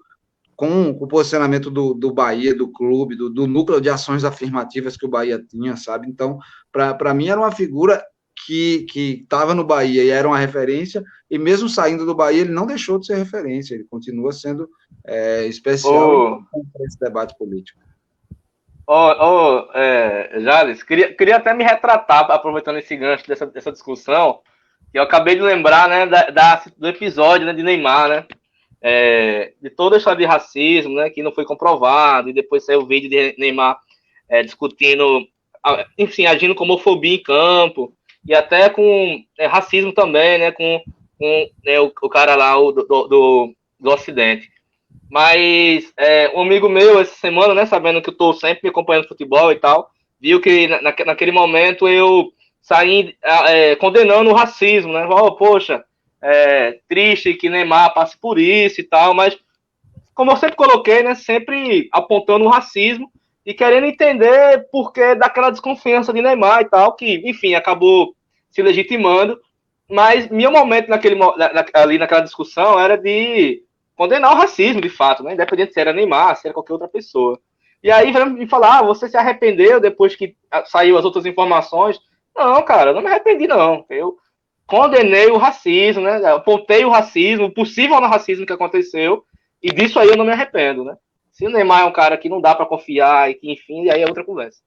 S1: com o posicionamento do Bahia, do clube, do núcleo de ações afirmativas que o Bahia tinha, sabe? Então, para mim, era uma figura que estava no Bahia e era uma referência, e mesmo saindo do Bahia, ele não deixou de ser referência, ele continua sendo especial e
S3: Ô,
S1: importante para esse debate político.
S3: Jales, queria até me retratar, aproveitando esse gancho dessa discussão, que eu acabei de lembrar, né, do episódio, né, de Neymar, né? De toda a história de racismo, né, que não foi comprovado, e depois saiu o vídeo de Neymar discutindo, enfim, agindo com homofobia em campo, e até com racismo também, né, com né, o cara lá do Ocidente. Mas um amigo meu, essa semana, né, sabendo que eu tô sempre me acompanhando futebol e tal, viu que naquele momento eu saí condenando o racismo, né? Oh, poxa, triste que Neymar passe por isso e tal, mas como eu sempre coloquei, né, sempre apontando o racismo e querendo entender por que daquela desconfiança de Neymar e tal, que, enfim, acabou se legitimando. Mas meu momento ali naquela discussão era de condenar o racismo, de fato, né? Independente se era Neymar, se era qualquer outra pessoa. E aí vieram me falar, você se arrependeu depois que saiu as outras informações? Não, cara, eu não me arrependi, não. Eu condenei o racismo, né? Apontei o racismo, o possível racismo que aconteceu, e disso aí eu não me arrependo, né? Se o Neymar é um cara que não dá para confiar e que, enfim, aí é outra conversa.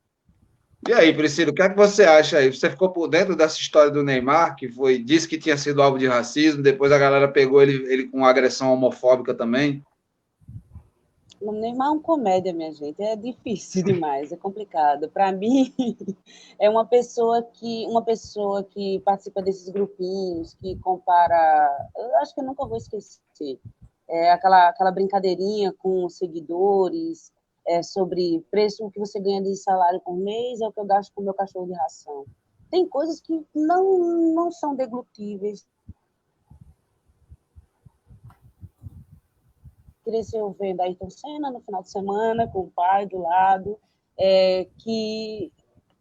S1: E aí, Priscila, o que é que você acha aí? Você ficou por dentro dessa história do Neymar, que disse que tinha sido alvo de racismo, depois a galera pegou ele com agressão homofóbica também?
S4: O Neymar é um comédia, minha gente. É difícil demais, é complicado. Para mim, é uma pessoa que participa desses grupinhos, que compara. Eu acho que eu nunca vou esquecer. Aquela brincadeirinha com os seguidores, sobre preço, o que você ganha de salário por mês é o que eu gasto com o meu cachorro de ração. Tem coisas que não são deglutíveis. Cresceu vendo Ayrton Senna no final de semana, com o pai do lado, que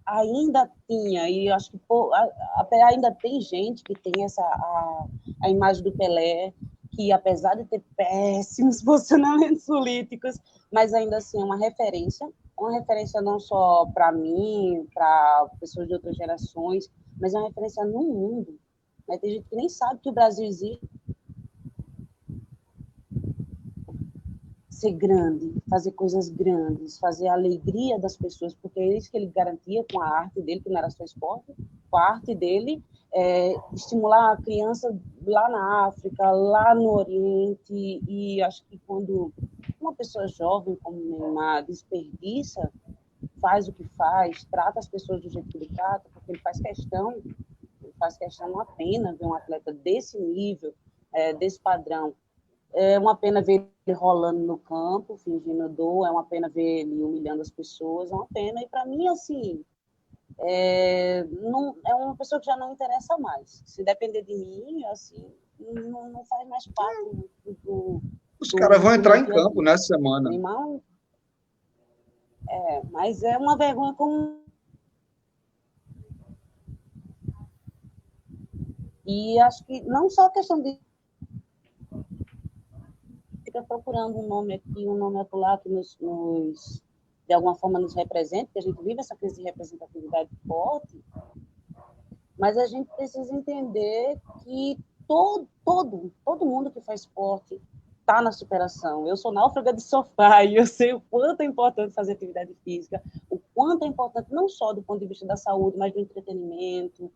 S4: ainda tinha, e acho que ainda tem gente que tem a imagem do Pelé, que apesar de ter péssimos posicionamentos políticos, mas ainda assim é uma referência não só para mim, para pessoas de outras gerações, mas é uma referência no mundo. Né? Tem gente que nem sabe que o Brasil existe. Ser grande, fazer coisas grandes, fazer a alegria das pessoas, porque é isso que ele garantia com a arte dele, que não era só esporte, com a arte dele, estimular a criança lá na África, lá no Oriente, e acho que quando uma pessoa jovem como Neymar desperdiça, faz o que faz, trata as pessoas do jeito que ele trata, porque ele faz questão uma pena ver um atleta desse nível, desse padrão. É uma pena ver ele rolando no campo, fingindo dor, é uma pena ver ele humilhando as pessoas, é uma pena. E para mim, assim, não, é uma pessoa que já não interessa mais. Se depender de mim, assim, não faz mais parte
S1: Os caras vão
S4: do
S1: entrar
S4: meu
S1: em
S4: dia a
S1: campo
S4: dia.
S1: nessa semana.
S4: Neymar, mas é uma vergonha como. E acho que não só a questão de fica procurando um nome aqui, um nome acolá que de alguma forma nos represente, porque a gente vive essa crise de representatividade forte, mas a gente precisa entender que todo mundo que faz esporte está na superação. Eu sou náufraga de sofá e eu sei o quanto é importante fazer atividade física, o quanto é importante não só do ponto de vista da saúde, mas do entretenimento.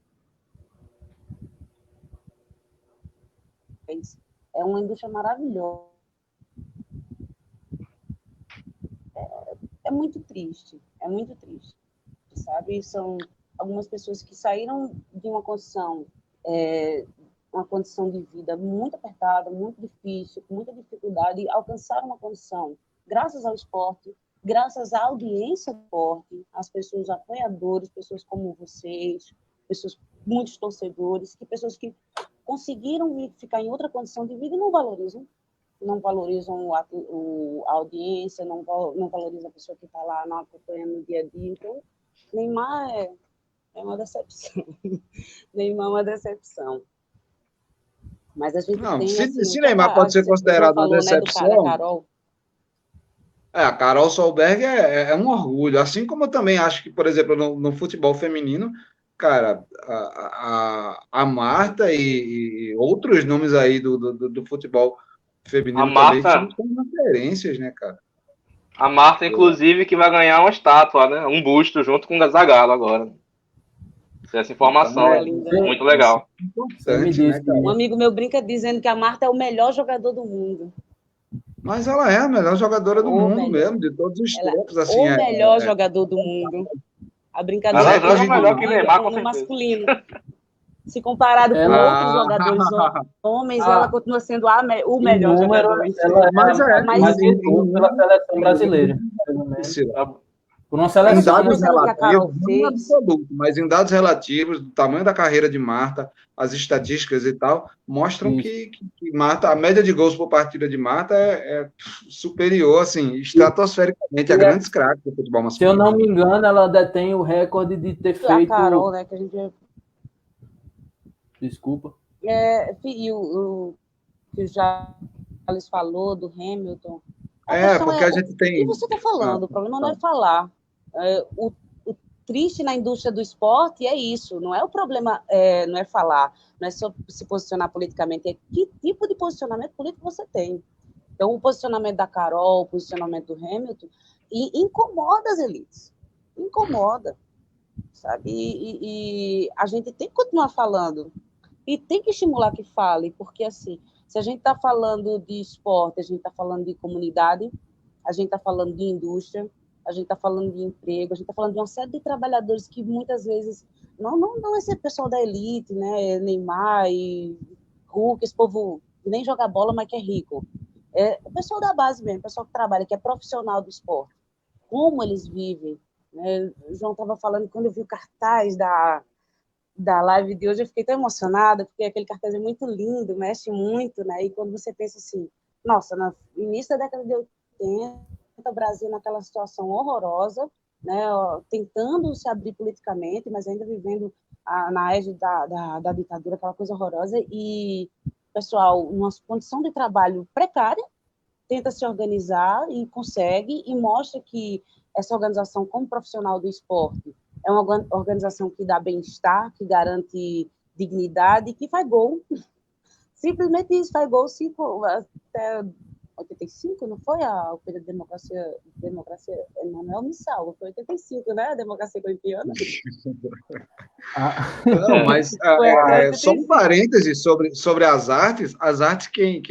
S4: É uma indústria maravilhosa. É muito triste, sabe? São algumas pessoas que saíram de uma condição de vida muito apertada, muito difícil, com muita dificuldade, e alcançaram uma condição graças ao esporte, graças à audiência do esporte, às pessoas apoiadoras, pessoas como vocês, pessoas, muitos torcedores, pessoas que conseguiram ficar em outra condição de vida e não valorizam a audiência, não valorizam a pessoa que está lá não acompanhando no dia a dia. Então, Neymar é uma decepção. Neymar é uma decepção. Mas a gente tem...
S1: Se Neymar pode ser considerado uma decepção...
S4: Né, da Carol.
S1: A Carol Solberg é um orgulho. Assim como eu também acho que, por exemplo, no futebol feminino, cara, a Marta e outros nomes aí do futebol feminino também são referências, né, cara?
S3: A Marta, inclusive, que vai ganhar uma estátua, né? Um busto junto com o Zagallo agora. Essa informação é muito legal.
S4: Um amigo meu brinca dizendo que a Marta é o melhor jogador do mundo.
S1: Mas ela é a melhor jogadora do mundo mesmo, de todos os tempos. Assim,
S4: o melhor jogador do mundo. A brincadeira
S3: é melhor que Neymar, com
S4: no masculino. Se comparado com outros jogadores homens, ela continua sendo o melhor jogador.
S2: Mas pela seleção brasileira. Por uma seleção.
S1: Em dados relativos, não absoluto, mas em dados relativos, do tamanho da carreira de Marta, as estatísticas e tal, mostram que Marta, a média de gols por partida de Marta é superior, assim, estratosfericamente a grandes craques do futebol masculino.
S2: Se eu não me engano, ela detém o recorde de ter feito...
S4: A Carol, né, que a gente...
S2: Desculpa.
S4: E o que já Alice falou do Hamilton...
S1: Porque a gente tem...
S4: O que você está falando? O problema não é falar. O triste na indústria do esporte é isso. Não é o problema, não é falar, não é só se posicionar politicamente, é que tipo de posicionamento político você tem. Então, o posicionamento da Carol, o posicionamento do Hamilton, incomoda as elites. Incomoda, sabe? E a gente tem que continuar falando. E tem que estimular que fale, porque, assim, se a gente está falando de esporte, a gente está falando de comunidade, a gente está falando de indústria, a gente está falando de emprego, a gente está falando de uma série de trabalhadores que muitas vezes não é esse pessoal da elite, né? Neymar e Hulk, esse povo que nem joga bola, mas que é rico. É o pessoal da base mesmo, o pessoal que trabalha, que é profissional do esporte. Como eles vivem, né? O João estava falando, quando eu vi o cartaz da live de hoje, eu fiquei tão emocionada, porque aquele cartaz é muito lindo, mexe muito, né? E quando você pensa assim, nossa, no início da década de 80, o Brasil naquela situação horrorosa, né? Tentando se abrir politicamente, mas ainda vivendo na égide da ditadura, aquela coisa horrorosa, e o pessoal, numa condição de trabalho precária, tenta se organizar e consegue, e mostra que essa organização como profissional do esporte é uma organização que dá bem-estar, que garante dignidade, que faz gol. Simplesmente isso, faz gol até 85, não foi o período de democracia Emanuel me salva, foi 85, né? A democracia corintiana.
S1: Não, mas só um parêntese sobre as artes quem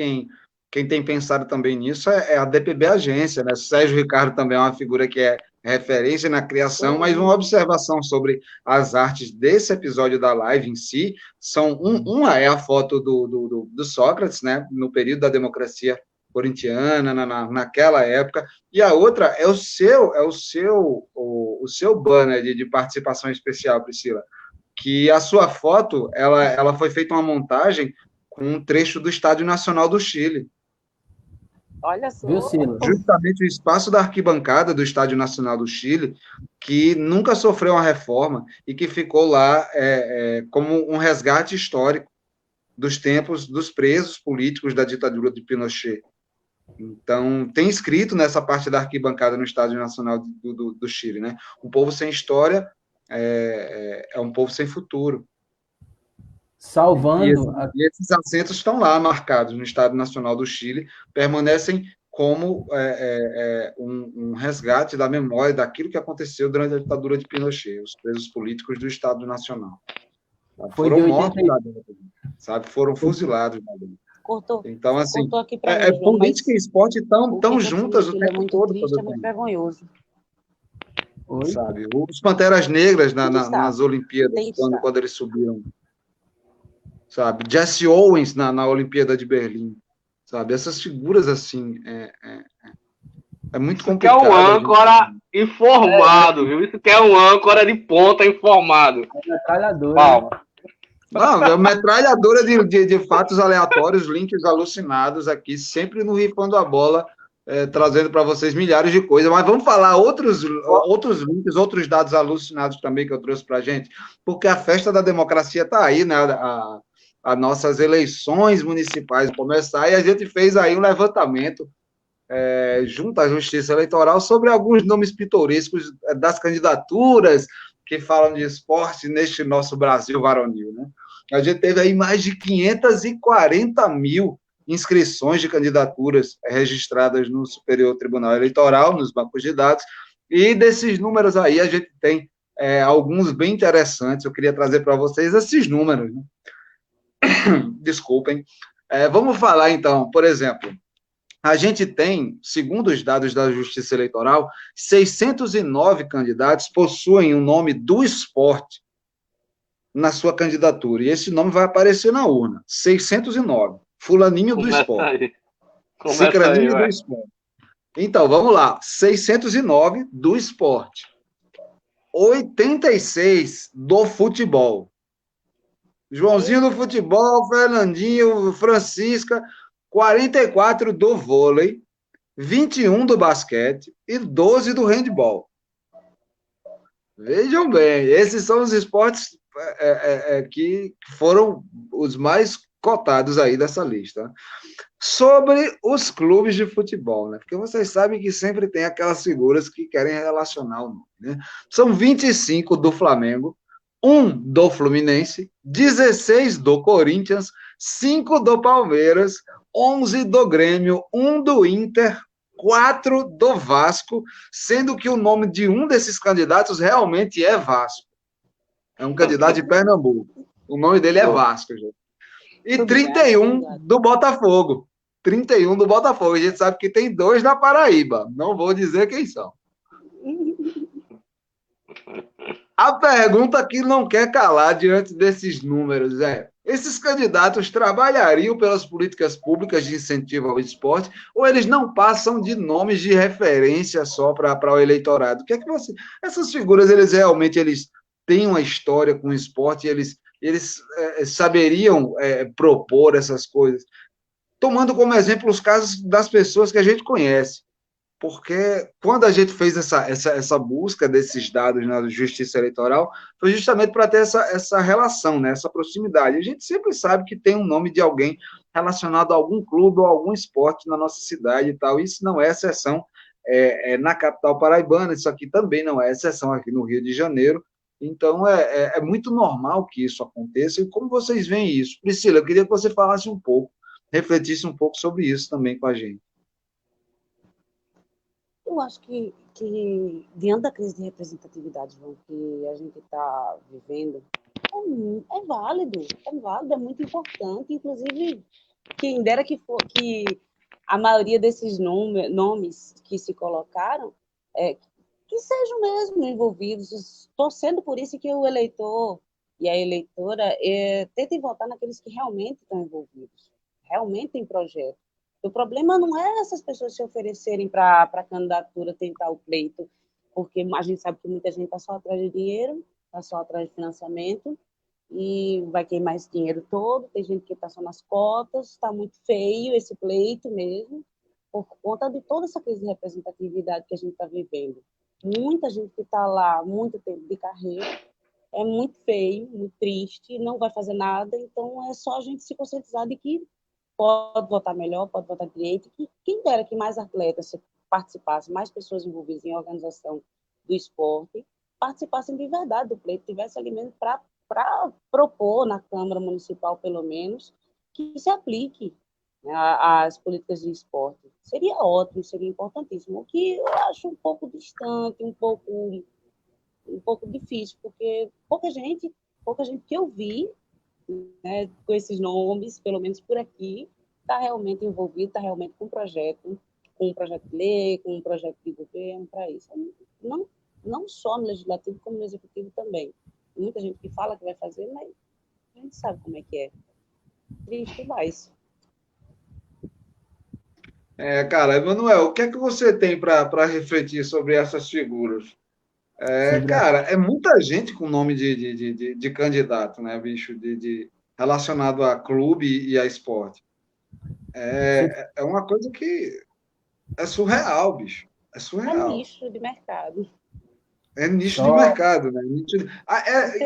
S1: tem pensado também nisso é a DPB Agência, né? Sérgio Ricardo também é uma figura que é referência na criação, mas uma observação sobre as artes desse episódio da live em si, uma é a foto do Sócrates, né? No período da democracia corintiana, naquela época, e a outra é o seu banner de participação especial, Priscila, que a sua foto, ela foi feita uma montagem com um trecho do Estádio Nacional do Chile.
S4: Olha só.
S1: Justamente o espaço da arquibancada do Estádio Nacional do Chile, que nunca sofreu uma reforma e que ficou lá como um resgate histórico dos tempos dos presos políticos da ditadura de Pinochet. Então, tem escrito nessa parte da arquibancada no Estádio Nacional do Chile, né? Um povo sem história é um povo sem futuro.
S2: Salvando...
S1: E esses assentos estão lá marcados no Estádio Nacional do Chile, permanecem como um resgate da memória daquilo que aconteceu durante a ditadura de Pinochet, os presos políticos do Estado Nacional. Foram mortos lá dentro, sabe? Foram fuzilados lá dentro.
S4: Cortou.
S1: Então, assim,
S4: aqui mim, João,
S1: política e esporte estão juntas o tempo todo.
S4: Triste, é muito vergonhoso.
S1: Sabe? Os Panteras Negras nas Olimpíadas, quando eles subiram. Sabe? Jesse Owens na Olimpíada de Berlim. Sabe? Essas figuras, assim, É muito
S3: Isso que é
S1: complicado.
S3: um âncora informado, viu? Isso que é um âncora de ponta informado.
S2: Metralhadora.
S3: Palma.
S1: Não, é uma metralhadora de fatos aleatórios, links alucinados aqui, sempre no Rifando a Bola, trazendo para vocês milhares de coisas. Mas vamos falar outros links, outros dados alucinados também que eu trouxe para a gente, porque a festa da democracia está aí, né? As nossas eleições municipais começar e a gente fez aí um levantamento junto à Justiça Eleitoral sobre alguns nomes pitorescos das candidaturas que falam de esporte neste nosso Brasil varonil, né? A gente teve aí mais de 540 mil inscrições de candidaturas registradas no Superior Tribunal Eleitoral, nos bancos de dados, e desses números aí a gente tem alguns bem interessantes. Eu queria trazer para vocês esses números, né? Desculpem. Vamos falar, então, por exemplo, a gente tem, segundo os dados da Justiça Eleitoral, 609 candidatos possuem o nome do esporte na sua candidatura. E esse nome vai aparecer na urna. 609. Fulaninho do esporte. Cicraninho do esporte. Então, vamos lá. 609 do esporte. 86 do futebol. Joãozinho do futebol, Fernandinho, Francisca, 44 do vôlei, 21 do basquete e 12 do handball. Vejam bem, esses são os esportes que foram os mais cotados aí dessa lista. Sobre os clubes de futebol, né? Porque vocês sabem que sempre tem aquelas figuras que querem relacionar o nome, né? São 25 do Flamengo, 1 do Fluminense, 16 do Corinthians, 5 do Palmeiras, 11 do Grêmio, 1 do Inter, 4 do Vasco, sendo que o nome de um desses candidatos realmente é Vasco. É um candidato de Pernambuco. O nome dele é Vasco, gente. E 31 do Botafogo. 31 do Botafogo. A gente sabe que tem 2 na Paraíba. Não vou dizer quem são. A pergunta que não quer calar diante desses números esses candidatos trabalhariam pelas políticas públicas de incentivo ao esporte ou eles não passam de nomes de referência só para o eleitorado? O que é que você... Essas figuras, eles realmente têm uma história com o esporte, eles saberiam propor essas coisas? Tomando como exemplo os casos das pessoas que a gente conhece. Porque quando a gente fez essa busca desses dados na Justiça Eleitoral, foi justamente para ter essa relação, né, essa proximidade. A gente sempre sabe que tem um nome de alguém relacionado a algum clube ou algum esporte na nossa cidade e tal. Isso não é exceção na capital paraibana, isso aqui também não é exceção aqui no Rio de Janeiro. Então, é muito normal que isso aconteça. E como vocês veem isso? Priscila, eu queria que você falasse um pouco, refletisse um pouco sobre isso também com a gente.
S4: Eu acho que diante da crise de representatividade, João, que a gente está vivendo, é válido, é muito importante. Inclusive, quem dera que a maioria desses nomes que se colocaram, que sejam mesmo envolvidos, torcendo por isso que o eleitor e a eleitora tentem votar naqueles que realmente estão envolvidos, realmente têm projeto. O problema não é essas pessoas se oferecerem para a candidatura, tentar o pleito, porque a gente sabe que muita gente está só atrás de dinheiro, está só atrás de financiamento, e vai queimar esse dinheiro todo. Tem gente que está só nas cotas, está muito feio esse pleito mesmo, por conta de toda essa crise de representatividade que a gente está vivendo. Muita gente que está lá há muito tempo de carreira, é muito feio, muito triste, não vai fazer nada, então é só a gente se conscientizar de que pode votar melhor, pode votar direito, que quem dera que mais atletas participassem, mais pessoas envolvidas em organização do esporte, participassem de verdade do pleito, tivesse alimento para propor na Câmara Municipal, pelo menos, que se aplique, né, às políticas de esporte. Seria ótimo, seria importantíssimo, o que eu acho um pouco distante, um pouco difícil, porque pouca gente que eu vi, né, com esses nomes, pelo menos por aqui, está realmente envolvido, está realmente com um projeto de lei, com um projeto de governo para isso. Não só no legislativo, como no executivo também. Tem muita gente que fala que vai fazer, mas a gente sabe como é que é. Triste, mas...
S1: Cara, Emanuel, o que é que você tem para refletir sobre essas figuras?
S2: Sobre a...
S1: Cara, é muita gente com nome de candidato, né, bicho, relacionado a clube e a esporte. É uma coisa que é surreal, bicho. É
S4: É
S1: surreal.
S4: nicho de mercado.
S1: É nicho de
S2: Só
S1: mercado, né?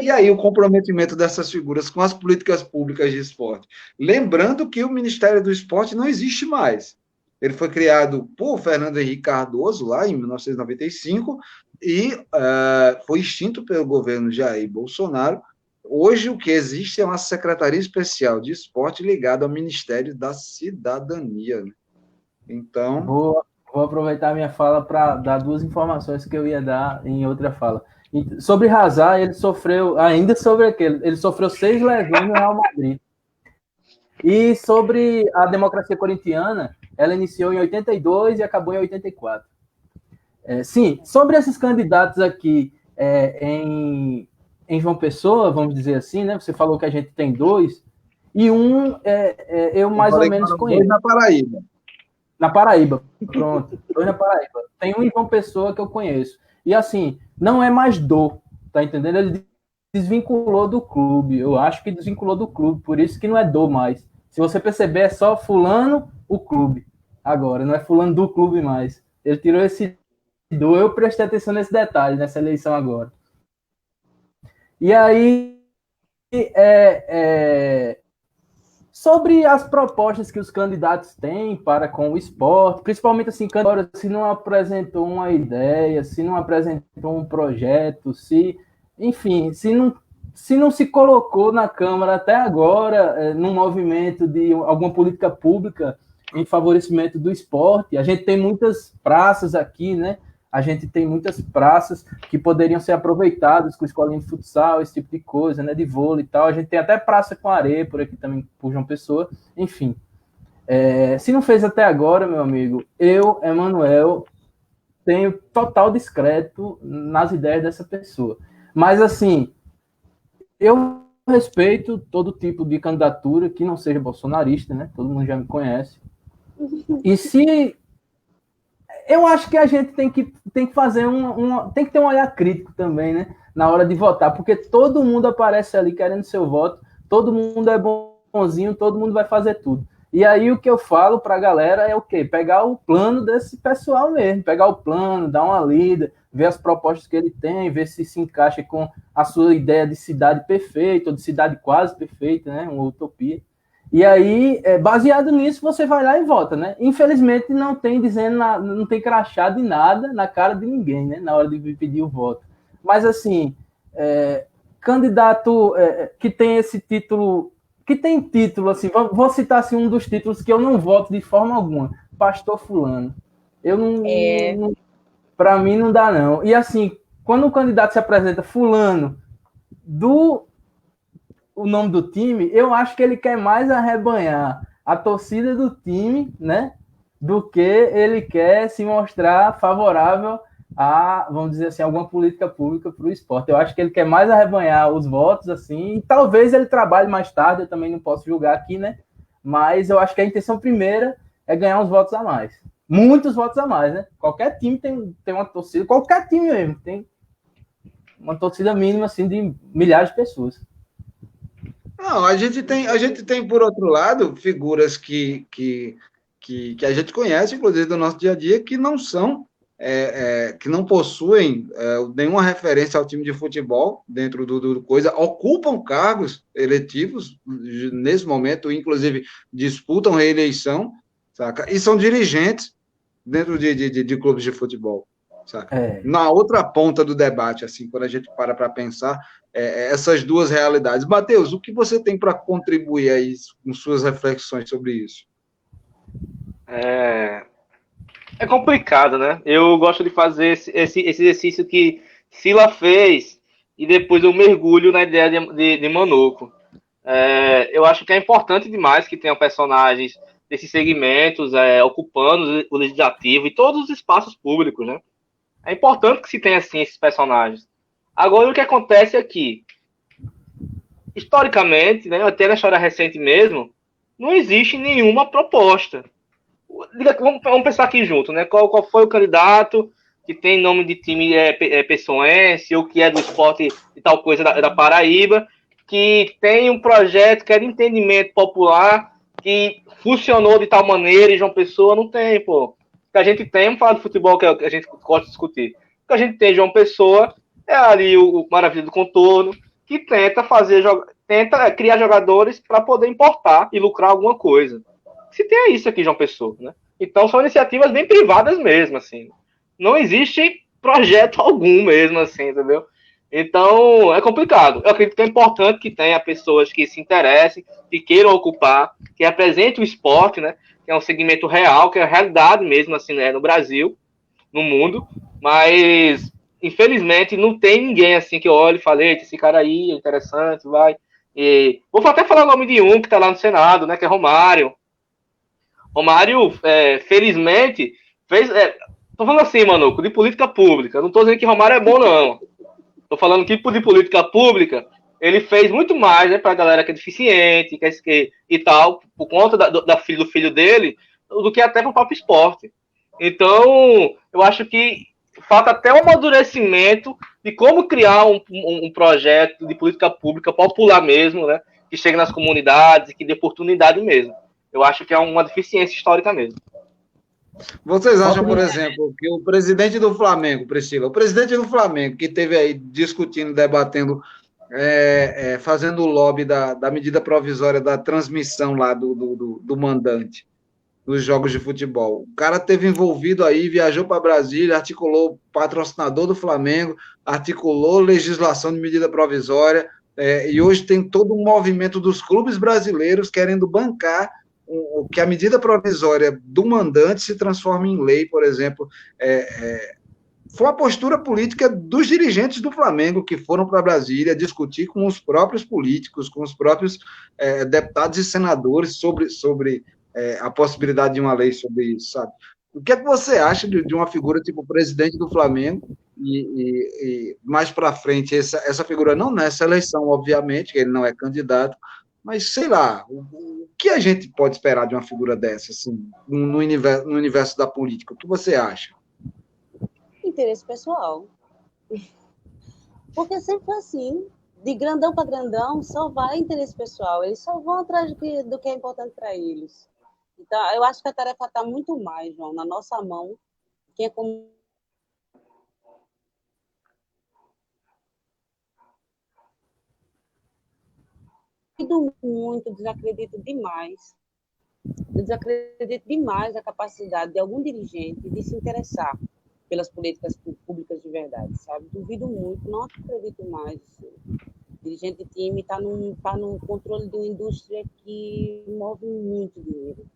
S1: E aí o comprometimento dessas figuras com as políticas públicas de esporte? Lembrando que o Ministério do Esporte não existe mais. Ele foi criado por Fernando Henrique Cardoso, lá em 1995, e foi extinto pelo governo Jair Bolsonaro. Hoje, o que existe é uma Secretaria Especial de Esporte ligada ao Ministério da Cidadania, né? Então,
S2: vou aproveitar a minha fala para dar duas informações que eu ia dar em outra fala. Sobre Hazard, ele sofreu, ainda sobre aquele, ele sofreu 6 lesões no Real Madrid. E sobre a democracia corintiana, ela iniciou em 82 e acabou em 84. Sim, sobre esses candidatos aqui em João Pessoa, vamos dizer assim, né? Você falou que a gente tem 2, e eu mais ou
S1: falei que
S2: menos
S1: foram 2
S2: conheço.
S1: na Paraíba.
S2: Na Paraíba, pronto. 2 na Paraíba. Tem um em João Pessoa que eu conheço. E assim, não é mais tá entendendo? Ele desvinculou do clube. Eu acho que desvinculou do clube, por isso que não é mais. Se você perceber, é só fulano, o clube. Agora, não é fulano do clube mais. Ele tirou esse eu prestei atenção nesse detalhe, nessa eleição agora. E aí, sobre as propostas que os candidatos têm para com o esporte, principalmente assim, se não apresentou uma ideia, se não apresentou um projeto, enfim, se não se colocou na Câmara até agora num movimento de alguma política pública em favorecimento do esporte. A gente tem muitas praças aqui, né? A gente tem muitas praças que poderiam ser aproveitadas com escolinha de futsal, esse tipo de coisa, né? De vôlei e tal. A gente tem até praça com areia por aqui também, por João Pessoa. Enfim, se não fez até agora, meu amigo, eu, Emanuel, tenho total descrédito nas ideias dessa pessoa. Mas, assim, eu respeito todo tipo de candidatura que não seja bolsonarista, né? Todo mundo já me conhece. E se... Eu acho que a gente tem que fazer tem que ter um olhar crítico também, né? Na hora de votar, porque todo mundo aparece ali querendo seu voto, todo mundo é bonzinho, todo mundo vai fazer tudo. E aí o que eu falo para a galera é o quê? Pegar o plano desse pessoal mesmo, pegar o plano, dar uma lida, ver as propostas que ele tem, ver se encaixa com a sua ideia de cidade perfeita, ou de cidade quase perfeita, né? Uma utopia. E aí, baseado nisso, você vai lá e vota, né? Infelizmente, não tem não tem crachá de nada na cara de ninguém, né? Na hora de pedir o voto. Mas, assim, candidato que tem esse título, que tem título, assim, vou citar assim, um dos títulos que eu não voto de forma alguma, Pastor Fulano. Eu não para mim não dá, não. E, assim, quando um candidato se apresenta Fulano o nome do time, eu acho que ele quer mais arrebanhar a torcida do time, né? Do que ele quer se mostrar favorável a, vamos dizer assim, alguma política pública para o esporte. Eu acho que ele quer mais arrebanhar os votos, assim, e talvez ele trabalhe mais tarde, eu também não posso julgar aqui, né? Mas eu acho que a intenção primeira é ganhar uns votos a mais. Muitos votos a mais, né? Qualquer time tem uma torcida, qualquer time mesmo, tem uma torcida mínima, assim, de milhares de pessoas.
S1: Não, a gente tem, por outro lado, figuras que a gente conhece, inclusive do nosso dia a dia, que não são, que não possuem nenhuma referência ao time de futebol dentro do coisa, ocupam cargos eletivos nesse momento, inclusive disputam reeleição, saca? E são dirigentes dentro de clubes de futebol. Na outra ponta do debate, assim, quando a gente para pensar essas duas realidades. Matheus, o que você tem para contribuir aí com suas reflexões sobre isso?
S3: É complicado, né? Eu gosto de fazer esse exercício que Sila fez e depois eu mergulho na ideia de Manuco. Eu acho que é importante demais que tenham personagens desses segmentos ocupando o legislativo e todos os espaços públicos, né? É importante que se tenha, assim, esses personagens. Agora, o que acontece aqui? Historicamente, né, até na história recente mesmo, não existe nenhuma proposta. Vamos pensar aqui junto, né? Qual foi o candidato que tem nome de time pessoense, ou que é do esporte e tal coisa da Paraíba, que tem um projeto que é de entendimento popular, que funcionou de tal maneira, e João Pessoa não tem, pô. O que a gente tem, vamos falar de futebol, que é o que a gente gosta de discutir. O que a gente tem João Pessoa é ali o Maravilha do Contorno, que tenta criar jogadores para poder importar e lucrar alguma coisa. Se tem isso aqui, João Pessoa, né? Então são iniciativas bem privadas mesmo, assim. Não existe projeto algum mesmo, assim, entendeu? Então, é complicado. Eu acredito que é importante que tenha pessoas que se interessem, que queiram ocupar, que apresentem o esporte, né? Que é um segmento real, que é a realidade mesmo, assim, né? No Brasil, no mundo. Mas, infelizmente, não tem ninguém, assim, que olhe e fale, esse cara aí é interessante, vai. E vou até falar o nome de um que tá lá no Senado, né? Que é Romário. Romário, felizmente, fez... tô falando assim, Manuco, de política pública. Não tô dizendo que Romário é bom, não. Tô falando que de política pública, ele fez muito mais, né, pra galera que é deficiente, e tal, por conta do filho dele, do que até pro próprio esporte. Então, eu acho que falta até um amadurecimento de como criar um projeto de política pública popular mesmo, né, que chegue nas comunidades e que dê oportunidade mesmo. Eu acho que é uma deficiência histórica mesmo.
S1: Vocês acham, por exemplo, que o presidente do Flamengo, Priscila, o presidente do Flamengo, que esteve aí discutindo, debatendo, fazendo o lobby da medida provisória da transmissão lá do mandante dos jogos de futebol, o cara esteve envolvido aí, viajou para Brasília, articulou patrocinador do Flamengo, articulou legislação de medida provisória, e hoje tem todo um movimento dos clubes brasileiros querendo bancar que a medida provisória do mandante se transforme em lei, por exemplo. Foi a postura política dos dirigentes do Flamengo que foram para Brasília discutir com os próprios políticos, com os próprios deputados e senadores sobre a possibilidade de uma lei sobre isso, sabe? O que é que você acha de uma figura tipo o presidente do Flamengo e mais para frente essa figura, não nessa eleição, obviamente, que ele não é candidato, mas, sei lá, o que a gente pode esperar de uma figura dessa, assim, no universo da política? O que você acha?
S4: Interesse pessoal. Porque sempre foi assim, de grandão para grandão, só vai interesse pessoal. Eles só vão atrás do que é importante para eles. Então, eu acho que a tarefa está muito mais, João, na nossa mão. Quem é como muito, desacredito demais a capacidade de algum dirigente de se interessar pelas políticas públicas de verdade, sabe? Duvido muito, não acredito mais. O dirigente de time está no controle de uma indústria que move muito dinheiro.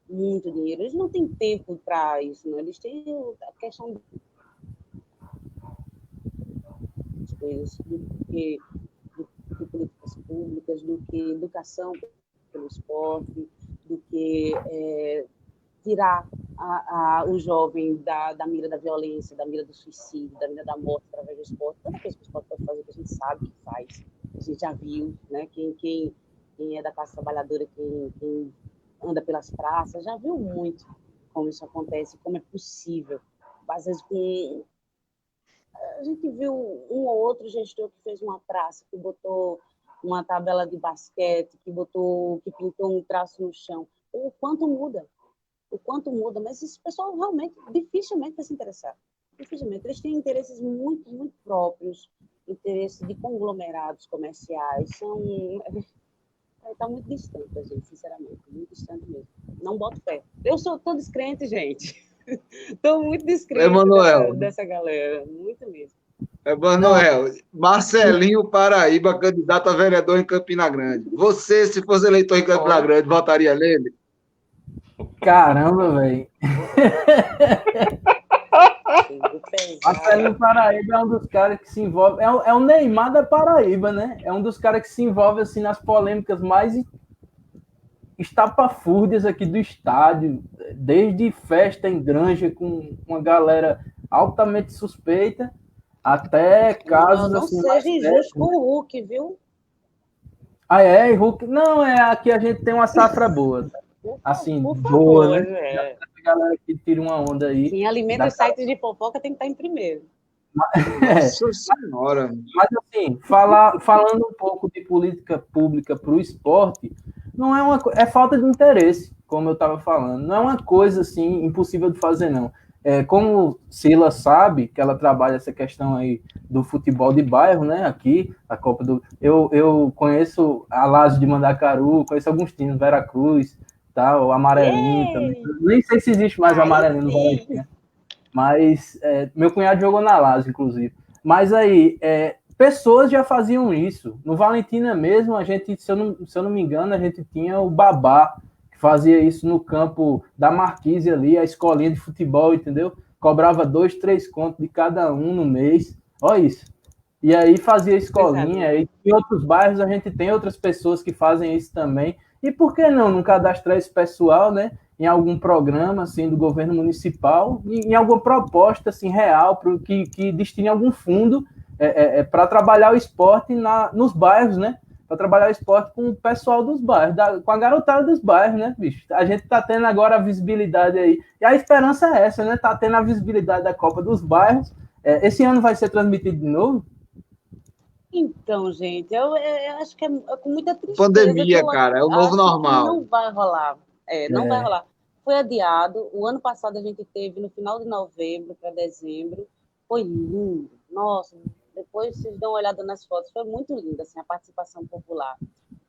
S4: Muito dinheiro. Eles não têm tempo para isso, não. Eles têm a questão das coisas, do que políticas públicas, do que educação pelo esporte, do que tirar o jovem da mira da violência, da mira do suicídio, da mira da morte através do esporte. Tanta coisa que o esporte pode fazer que a gente sabe que faz, a gente já viu, né? Quem é da classe trabalhadora, quem anda pelas praças, já viu muito como isso acontece, como é possível. Às vezes, a gente viu um ou outro gestor que fez uma praça, que botou uma tabela de basquete, que pintou um traço no chão. O quanto muda, mas esse pessoal realmente dificilmente vai se interessar. Dificilmente. Eles têm interesses muito, muito próprios, interesses de conglomerados comerciais, está muito distante da gente, sinceramente, muito distante mesmo. Não boto fé. Eu tô descrente, gente. Estou muito descrente dessa galera, muito mesmo.
S1: Emanuel, Marcelinho Paraíba, candidato a vereador em Campina Grande. Você, se fosse eleitor em Campina Grande, votaria nele?
S2: Caramba, velho. Marcelinho Paraíba é um dos caras que se envolve. É o Neymar da Paraíba, né? É um dos caras que se envolve assim, nas polêmicas mais estapafúrdias aqui do estádio, desde festa em granja com uma galera altamente suspeita, até casos
S4: não
S2: assim.
S4: Não seja injusto com o Hulk, viu?
S2: Hulk. Não, aqui a gente tem uma safra boa. Assim, boa, né? galera que tira uma onda aí.
S4: Quem alimenta os sites de fofoca tem que estar em primeiro.
S1: Nossa Senhora.
S2: Mas, assim, falando um pouco de política pública para o esporte, não é é falta de interesse, como eu estava falando. Não é uma coisa, assim, impossível de fazer, não. Como Sila sabe, que ela trabalha essa questão aí do futebol de bairro, né? Aqui, a Copa do... Eu conheço a Lazio de Mandacaru, conheço alguns times, Veracruz, tá? O Amarelinho também. Nem sei se existe mais o Amarelinho no Valentim, né? Mas meu cunhado jogou na Lazio, inclusive. Mas aí, pessoas já faziam isso. No Valentina mesmo, a gente, se eu não me engano, a gente tinha o Babá, que fazia isso no campo da Marquise ali, a escolinha de futebol, entendeu? Cobrava 2, 3 contos de cada um no mês. Olha isso. E aí fazia escolinha. E em outros bairros a gente tem outras pessoas que fazem isso também. E por que não cadastrar esse pessoal, né? Em algum programa assim do governo municipal, em alguma proposta assim real que destine algum fundo para trabalhar o esporte nos bairros, né? Para trabalhar o esporte com o pessoal dos bairros, com a garotada dos bairros, né, bicho? A gente está tendo agora a visibilidade aí. E a esperança é essa, né? Tá tendo a visibilidade da Copa dos Bairros. Esse ano vai ser transmitido de novo?
S4: Então, gente, eu acho que é com muita tristeza.
S1: Pandemia, cara, é o novo normal.
S4: Não vai rolar. Não vai rolar. Foi adiado. O ano passado a gente teve no final de novembro para dezembro. Foi lindo. Nossa, depois vocês dão uma olhada nas fotos. Foi muito linda assim, a participação popular.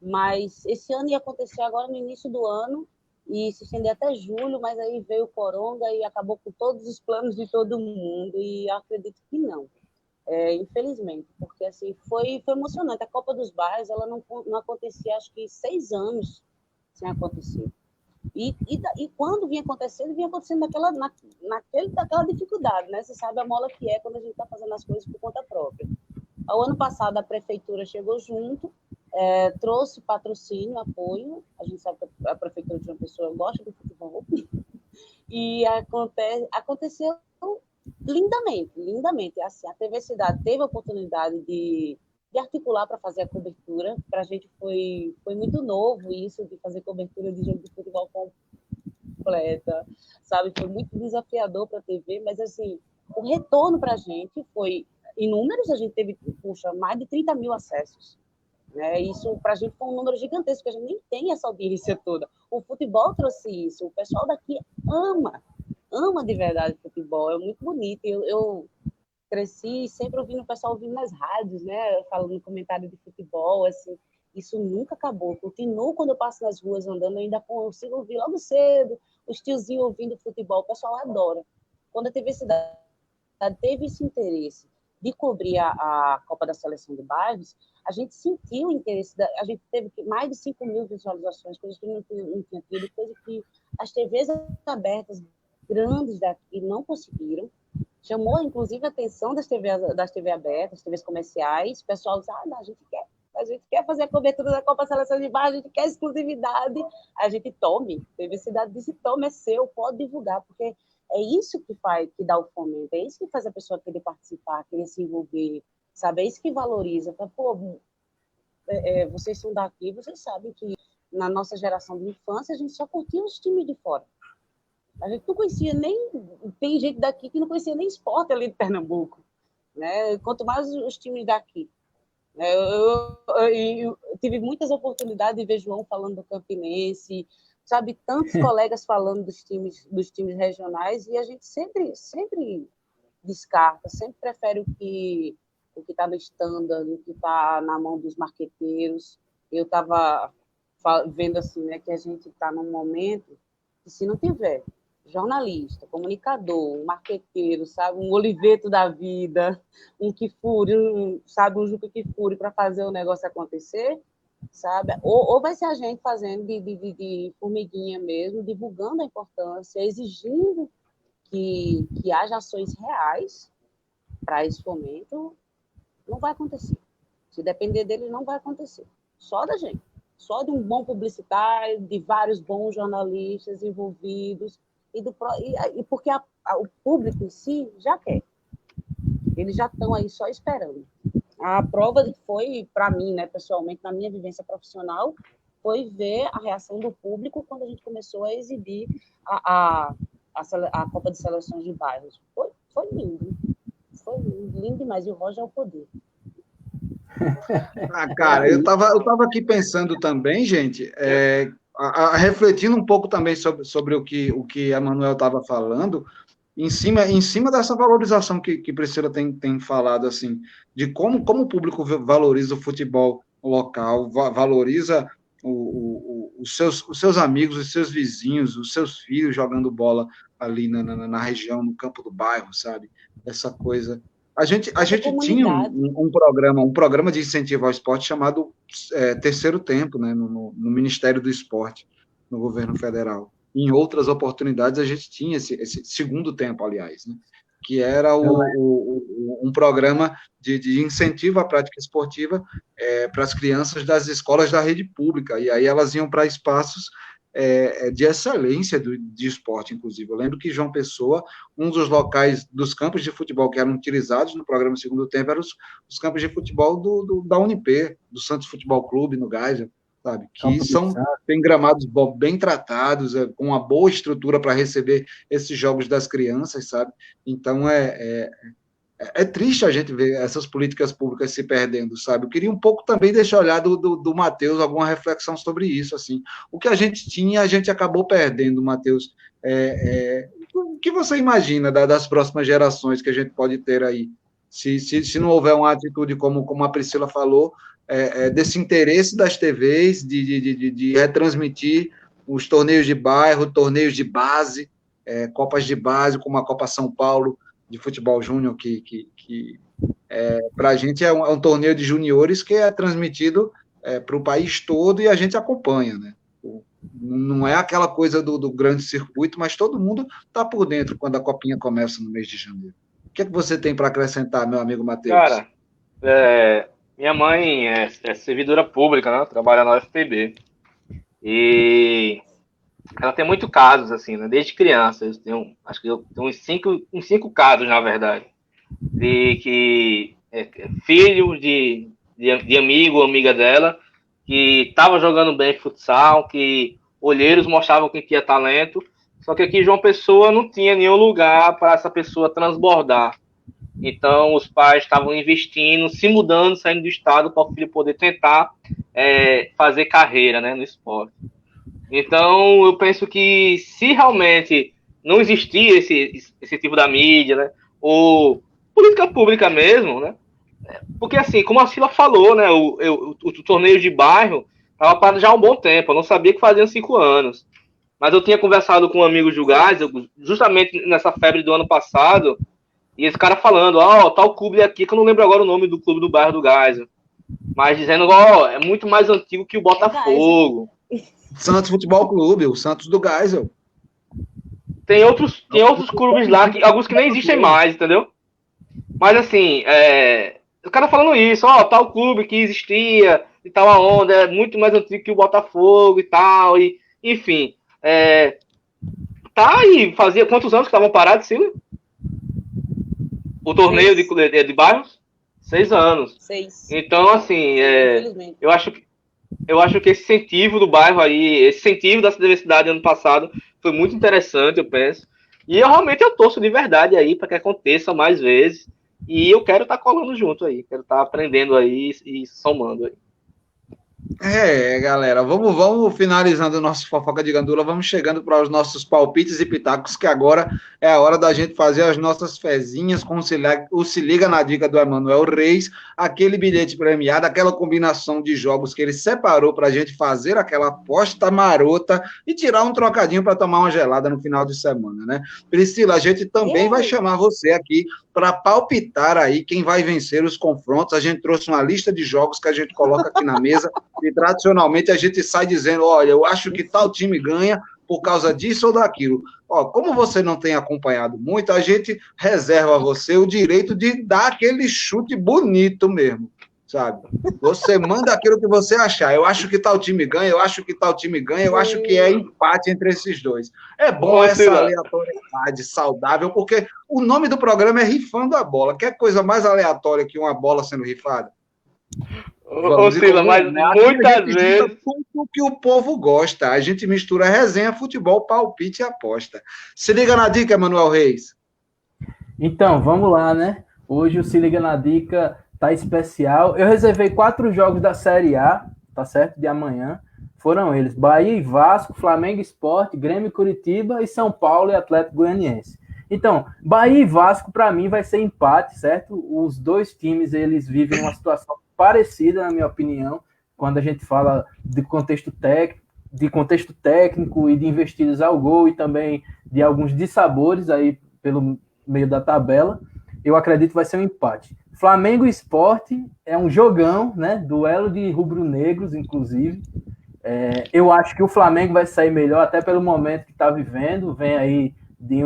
S4: Mas esse ano ia acontecer agora no início do ano e se estender até julho, mas aí veio o coronga e acabou com todos os planos de todo mundo. E eu acredito que não. Infelizmente, porque assim foi emocionante. A Copa dos Bairros ela não acontecia, acho que 6 anos sem acontecer. E quando vinha acontecendo daquela dificuldade, né? Você sabe a mola que é quando a gente está fazendo as coisas por conta própria. Ao ano passado, a prefeitura chegou junto, trouxe patrocínio, apoio. A gente sabe que a prefeitura de uma pessoa gosta do futebol. E aconteceu lindamente. Assim, a TV Cidade teve a oportunidade de articular para fazer a cobertura. Para a gente foi muito novo isso, de fazer cobertura de jogo de futebol completa, sabe? Foi muito desafiador para a TV, mas assim, o retorno para a gente foi em números, a gente teve, mais de 30 mil acessos. Né? Isso para a gente foi um número gigantesco, porque a gente nem tem essa audiência toda. O futebol trouxe isso, o pessoal daqui ama de verdade futebol, é muito bonito. Eu cresci sempre ouvindo o pessoal ouvindo nas rádios, né, falando no comentário de futebol, assim, isso nunca acabou. Continuo quando eu passo nas ruas andando, eu ainda consigo ouvir logo cedo os tiozinhos ouvindo futebol, o pessoal adora. Quando a TV Cidade teve esse interesse de cobrir a Copa da Seleção de Bairros, a gente sentiu o interesse, a gente teve mais de 5 mil visualizações, coisa que não tinha tido, coisa que as TVs abertas grandes daqui não conseguiram. Chamou, inclusive, a atenção das TV abertas, TVs comerciais. O pessoal disse, a gente quer fazer a cobertura da Copa Seleção de Bairro, a gente quer exclusividade. A gente tome. TV Cidade disse, tome, é seu, pode divulgar, porque é isso que dá o fomento, é isso que faz a pessoa querer participar, querer se envolver, sabe? É isso que valoriza. Vocês são daqui, vocês sabem que na nossa geração de infância a gente só curtia os times de fora. A gente não conhecia nem... Tem gente daqui que não conhecia nem esporte ali de Pernambuco, né? Quanto mais os times daqui. Eu tive muitas oportunidades de ver João falando do Campinense, sabe? Tantos colegas falando dos times regionais, e a gente sempre descarta, sempre prefere o que está no standard, o que está na mão dos marqueteiros. Eu estava vendo assim, né, que a gente está num momento que, se não tiver jornalista, comunicador, um marqueteiro, sabe, um Oliveto da vida, um Kifuri, um Juca Kifuri para fazer o negócio acontecer, sabe? Ou vai ser a gente fazendo de formiguinha mesmo, divulgando a importância, exigindo que haja ações reais para esse fomento, não vai acontecer. Se depender dele, não vai acontecer. Só da gente. Só de um bom publicitário, de vários bons jornalistas envolvidos, e porque o público em si já quer. Eles já estão aí só esperando. A prova foi, para mim, né, pessoalmente, na minha vivência profissional, foi ver a reação do público quando a gente começou a exibir a a Copa de Seleções de Bairros. Foi lindo. Foi lindo demais. E o Roger é o poder.
S1: Cara, eu tava aqui pensando também, gente, refletindo um pouco também sobre o que a Manuel estava falando, em cima dessa valorização que Priscila tem falado, assim, de como o público valoriza o futebol local, valoriza os seus amigos, os seus vizinhos, os seus filhos jogando bola ali na região, no campo do bairro, sabe? Essa coisa. A gente tinha um programa de incentivo ao esporte chamado Terceiro Tempo, né, no Ministério do Esporte, no governo federal. Em outras oportunidades, a gente tinha esse segundo tempo, aliás, né, que era um programa de incentivo à prática esportiva para as crianças das escolas da rede pública, e aí elas iam para espaços de excelência de esporte, inclusive. Eu lembro que João Pessoa, um dos locais dos campos de futebol que eram utilizados no programa Segundo Tempo, eram os campos de futebol da Unip, do Santos Futebol Clube, no Geisel, sabe? Que tem gramados bem tratados, com uma boa estrutura para receber esses jogos das crianças, sabe? Então, é triste a gente ver essas políticas públicas se perdendo, sabe? Eu queria um pouco também deixar olhar do Matheus alguma reflexão sobre isso, assim. O que a gente tinha, a gente acabou perdendo, Matheus. O que você imagina das próximas gerações que a gente pode ter aí? Se não houver uma atitude, como a Priscila falou, desse interesse das TVs de retransmitir os torneios de bairro, torneios de base, Copas de base, como a Copa São Paulo, de futebol júnior, que para a gente é um torneio de juniores que é transmitido para o país todo e a gente acompanha, né? Não é aquela coisa do grande circuito, mas todo mundo está por dentro quando a copinha começa no mês de janeiro. O que é que você tem para acrescentar, meu amigo Matheus?
S3: Cara, minha mãe é servidora pública, né? Trabalha na UFPB. E ela tem muitos casos, assim, né? Desde criança. Acho que eu tenho uns cinco casos, na verdade. De que filho de amigo ou amiga dela, que estava jogando bem futsal, que olheiros mostravam que tinha talento, só que aqui em João Pessoa não tinha nenhum lugar para essa pessoa transbordar. Então, os pais estavam investindo, se mudando, saindo do estado para o filho poder tentar fazer carreira, né, no esporte. Então, eu penso que se realmente não existir esse tipo da mídia, né, ou política pública mesmo, né, porque assim, como a Sila falou, né, o torneio de bairro estava parado já há um bom tempo, eu não sabia que faziam 5 anos, mas eu tinha conversado com um amigo de Geisel, justamente nessa febre do ano passado, e esse cara falando, tal clube aqui, que eu não lembro agora o nome do clube do bairro do Geisel, mas dizendo, é muito mais antigo que o Botafogo.
S1: Santos Futebol Clube, o Santos do Geisel.
S3: Tem outros clubes lá, alguns que nem existem mais, entendeu? Mas assim, o cara falando isso, tal clube que existia e tal a onda, é muito mais antigo que o Botafogo e tal, e enfim. Tá aí, fazia quantos anos que estavam parados, Silvia? O torneio de bairros? 6 anos. 6. Então, assim, eu acho que esse incentivo do bairro aí, esse incentivo da diversidade ano passado foi muito interessante, eu penso. E eu torço de verdade aí para que aconteça mais vezes. E eu quero estar colando junto aí, quero estar aprendendo aí e somando aí.
S1: Galera, vamos finalizando o nosso Fofoca de Gandula, vamos chegando para os nossos palpites e pitacos, que agora é a hora da gente fazer as nossas fezinhas com o Se Liga na Dica do Emanuel Reis, aquele bilhete premiado, aquela combinação de jogos que ele separou para a gente fazer aquela aposta marota e tirar um trocadinho para tomar uma gelada no final de semana, né? Priscila, a gente também vai chamar você aqui para palpitar aí quem vai vencer os confrontos. A gente trouxe uma lista de jogos que a gente coloca aqui na mesa e tradicionalmente a gente sai dizendo, olha, eu acho que tal time ganha por causa disso ou daquilo. Como você não tem acompanhado muito, a gente reserva a você o direito de dar aquele chute bonito mesmo, sabe? Você manda aquilo que você achar. Eu acho que tal time ganha, eu acho que tal time ganha, eu acho que é empate entre esses dois. É bom essa aleatoriedade saudável, porque o nome do programa é Rifando a Bola. Quer coisa mais aleatória que uma bola sendo rifada?
S3: Ô, Sila, mas muitas vezes...
S1: Tudo que o povo gosta. A gente mistura resenha, futebol, palpite e aposta. Se liga na dica, Emanuel Reis.
S2: Então, vamos lá, né? Hoje o Se Liga na Dica tá especial. Eu reservei 4 jogos da Série A, tá certo? De amanhã. Foram eles: Bahia e Vasco, Flamengo e Sport, Grêmio e Curitiba e São Paulo e Atlético Goianiense. Então, Bahia e Vasco, para mim, vai ser empate, certo? Os dois times, eles vivem uma situação parecida, na minha opinião, quando a gente fala de contexto técnico e de investidas ao gol e também de alguns dissabores aí pelo meio da tabela. Eu acredito que vai ser um empate. Flamengo e Sport é um jogão, né? Duelo de rubro-negros, inclusive. Eu acho que o Flamengo vai sair melhor, até pelo momento que está vivendo. Vem aí de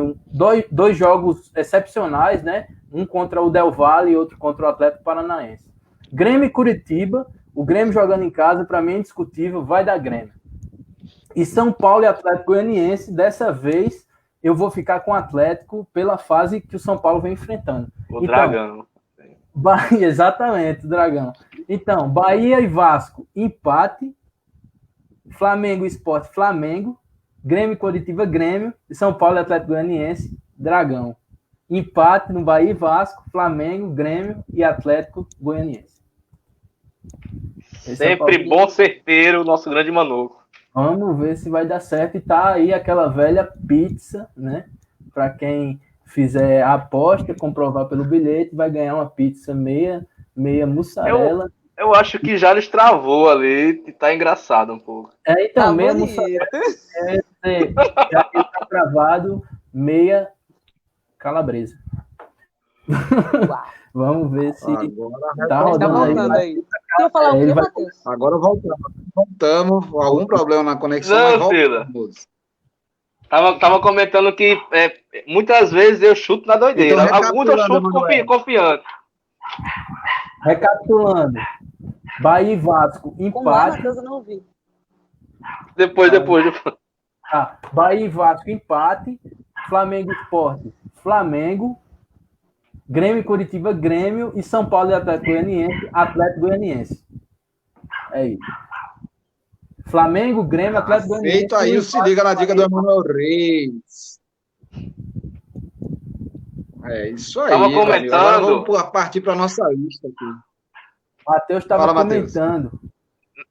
S2: dois jogos excepcionais, né? Um contra o Del Valle e outro contra o Atlético Paranaense. Grêmio e Curitiba, o Grêmio jogando em casa, para mim é indiscutível, vai dar Grêmio. E São Paulo e Atlético Goianiense, dessa vez eu vou ficar com o Atlético pela fase que o São Paulo vem enfrentando.
S3: O Dragão.
S2: Bahia, exatamente, o Dragão. Então, Bahia e Vasco, empate. Flamengo e Sport, Flamengo. Grêmio e Curitiba, Grêmio. E São Paulo e Atlético Goianiense, Dragão. Empate no Bahia e Vasco, Flamengo, Grêmio e Atlético Goianiense.
S3: Sempre bom, certeiro, nosso grande Manoco.
S2: Vamos ver se vai dar certo. E tá aí aquela velha pizza, né? Para quem fizer a aposta, comprovar pelo bilhete, vai ganhar uma pizza meia mussarela.
S3: Eu acho que já eles travou ali e tá engraçado um pouco.
S2: Então,
S4: Tá
S2: meia
S4: bonito.
S2: mussarela. Já que ele tá travado, meia calabresa. Vamos ver se
S1: Agora
S2: tá
S4: Tá
S2: rodando
S4: voltando
S2: aí.
S4: aí. Quer falar o quê,
S2: Ele vai-
S4: Matheus?
S1: Agora voltamos. Algum problema na conexão,
S3: Não,
S1: mas
S3: Sila.
S1: voltamos.
S3: Tava comentando que muitas vezes eu chuto na doideira.
S1: Então,
S3: Alguns eu chuto
S1: Emanuel.
S3: confiante.
S2: Recapitulando. Bahia e Vasco,
S4: Como é,
S2: empate.
S4: Matheus? Eu não ouvi.
S3: Depois.
S2: Tá. Bahia e Vasco, empate. Flamengo e Sport, Flamengo. Grêmio e Curitiba, Grêmio. E São Paulo e Atlético Goianiense. É isso. Flamengo, Grêmio, Atlético Goianiense.
S1: Feito aí, o Se Liga na dica do Emanuel Reis. É isso aí.
S3: Tava
S1: Camilo.
S3: comentando.
S1: Agora vamos partir para nossa lista aqui.
S2: Matheus estava
S1: Fala, Matheus.
S2: comentando.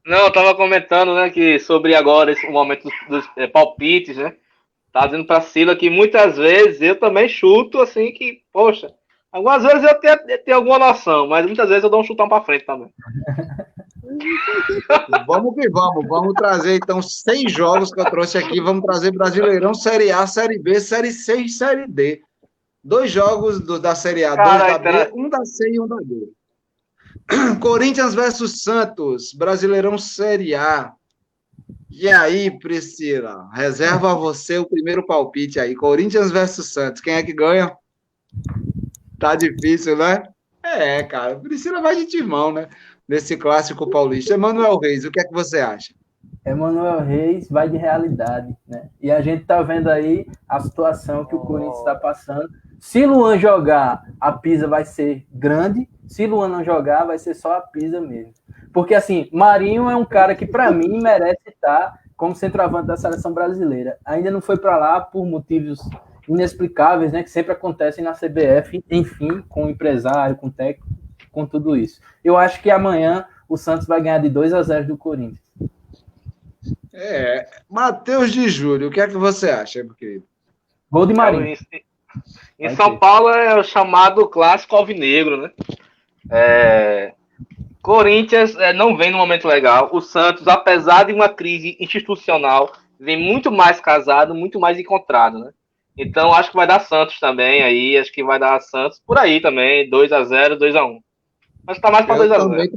S3: Não, eu tava comentando, né, que sobre agora esse momento dos palpites, né? Tá dizendo pra Sila que muitas vezes eu também chuto assim que, poxa, algumas vezes eu tenho alguma noção, mas muitas vezes eu dou um chutão pra frente também.
S1: Vamos que vamos. Vamos trazer, então, 6 jogos que eu trouxe aqui. Vamos trazer Brasileirão, Série A, Série B, Série C e Série D. 2 jogos da Série A, 2
S3: Cara,
S1: da B, um da C e um da D. Corinthians versus Santos, Brasileirão Série A. E aí, Priscila? Reserva a você o primeiro palpite aí. Corinthians versus Santos. Quem é que ganha? Tá difícil, né? Cara. Priscila vai de timão, né? Nesse clássico paulista. Emanuel Reis, o que é que você acha?
S2: Emanuel Reis vai de realidade, né? E a gente tá vendo aí a situação que o Corinthians está passando. Se Luan jogar, a pisa vai ser grande. Se Luan não jogar, vai ser só a pisa mesmo. Porque, assim, Marinho é um cara que, para mim, merece estar como centroavante da seleção brasileira. Ainda não foi para lá por motivos inexplicáveis, né? Que sempre acontecem na CBF, enfim, com o empresário, com o técnico, com tudo isso. Eu acho que amanhã o Santos vai ganhar de 2-0 do Corinthians.
S1: Matheus de Júlio, o que é que você acha, meu querido?
S2: Gol de Marinho.
S3: Em São Paulo é o chamado clássico alvinegro, né? Corinthians não vem num momento legal. O Santos, apesar de uma crise institucional, vem muito mais casado, muito mais encontrado, né? Então acho que vai dar Santos também aí. Acho que vai dar Santos por aí também. 2-0, 2-1. Mas tá mais pra 2-0.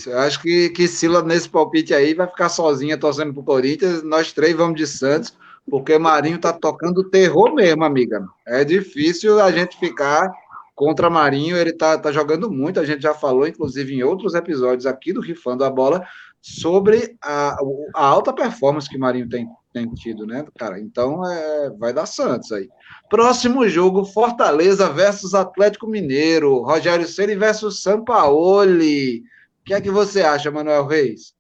S1: Eu acho que Sila, nesse palpite aí, vai ficar sozinha torcendo pro Corinthians. Nós 3 vamos de Santos, porque Marinho tá tocando terror mesmo, amiga. É difícil a gente ficar contra Marinho. Ele tá jogando muito. A gente já falou, inclusive, em outros episódios aqui do Rifando a Bola, sobre a alta performance que Marinho tem tido, né, cara? Então, vai dar Santos aí. Próximo jogo, Fortaleza versus Atlético Mineiro. Rogério Ceni versus Sampaoli. que é que você acha, Manuel Reis?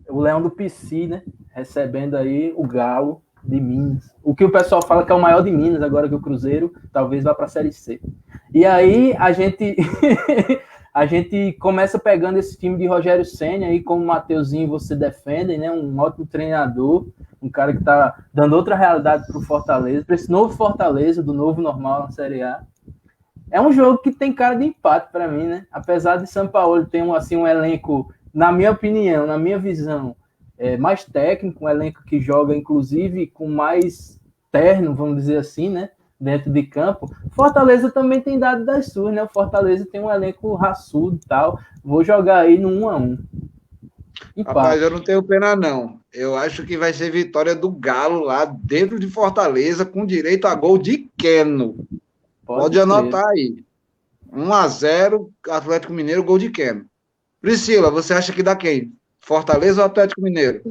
S2: O Leão do Pici, né? Recebendo aí o Galo de Minas. O que o pessoal fala que é o maior de Minas, agora que o Cruzeiro talvez vá para a Série C. E aí a gente a gente começa pegando esse time de Rogério Ceni aí, como o Mateuzinho você defende, né? Um ótimo treinador, um cara que está dando outra realidade para o Fortaleza, para esse novo Fortaleza, do novo normal na Série A. É um jogo que tem cara de empate para mim, né? Apesar de São Paulo ter um elenco, na minha opinião, na minha visão, mais técnico, um elenco que joga, inclusive, com mais terno, vamos dizer assim, né? Dentro de campo. Fortaleza também tem dado das suas, né? O Fortaleza tem um elenco raçudo e tal. Vou jogar aí no 1-1.
S1: Rapaz, eu não tenho pena, não. Eu acho que vai ser vitória do Galo lá dentro de Fortaleza, com direito a gol de Keno. Pode anotar aí. 1-0, Atlético Mineiro, gol de Keno. Priscila, você acha que dá quem? Fortaleza ou Atlético Mineiro?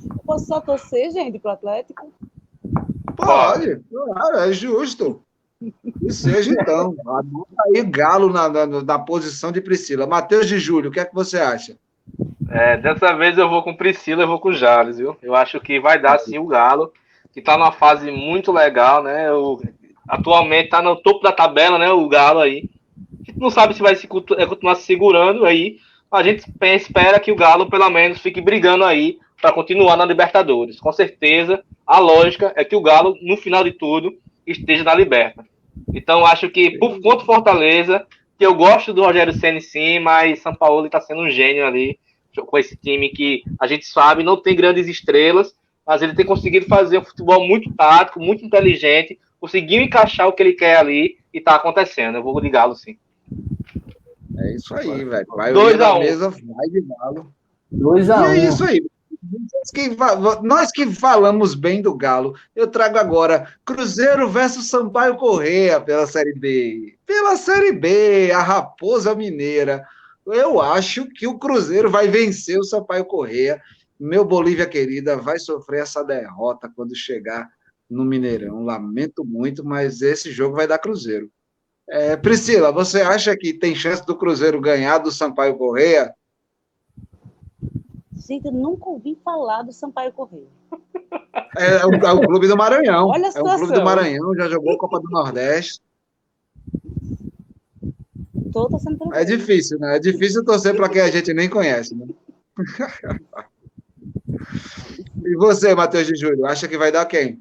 S4: Eu posso só torcer, gente, pro Atlético?
S1: Pode, claro, é justo. Que seja então. Anota aí Galo na posição de Priscila. Matheus de Júlio, o que é que você acha?
S3: Dessa vez eu vou com Priscila, eu vou com o Jales, viu? Eu acho que vai dar sim o Galo, que tá numa fase muito legal, né? Atualmente tá no topo da tabela, né? O Galo aí. A gente não sabe se vai continuar se segurando aí. A gente espera que o Galo, pelo menos, fique brigando aí para continuar na Libertadores. Com certeza, a lógica é que o Galo, no final de tudo, esteja na Liberta. Então, acho que, por conta do Fortaleza, que eu gosto do Rogério Ceni sim, mas São Paulo está sendo um gênio ali, com esse time que a gente sabe, não tem grandes estrelas, mas ele tem conseguido fazer um futebol muito tático, muito inteligente, conseguiu encaixar o que ele quer ali e está acontecendo. Eu vou de Galo, sim.
S1: É isso aí, velho. Vai
S3: 2-1.
S1: mesa, vai de Galo.
S2: 2-1.
S1: E é isso aí. Nós que falamos bem do Galo, eu trago agora Cruzeiro versus Sampaio Corrêa pela Série B. Pela Série B, a Raposa Mineira. Eu acho que o Cruzeiro vai vencer o Sampaio Corrêa. Meu Bolívia querida vai sofrer essa derrota quando chegar no Mineirão. Lamento muito, mas esse jogo vai dar Cruzeiro. Priscila, você acha que tem chance do Cruzeiro ganhar do Sampaio Corrêa?
S4: Gente, eu nunca ouvi falar do Sampaio Corrêa.
S1: É o Clube do Maranhão.
S4: Olha a
S1: É o
S4: situação.
S1: Clube do Maranhão, já jogou a Copa do Nordeste.
S4: Tô torcendo pelo
S1: É difícil, né? É difícil torcer para quem a gente nem conhece, né? E você, Matheus de Júlio, acha que vai dar quem?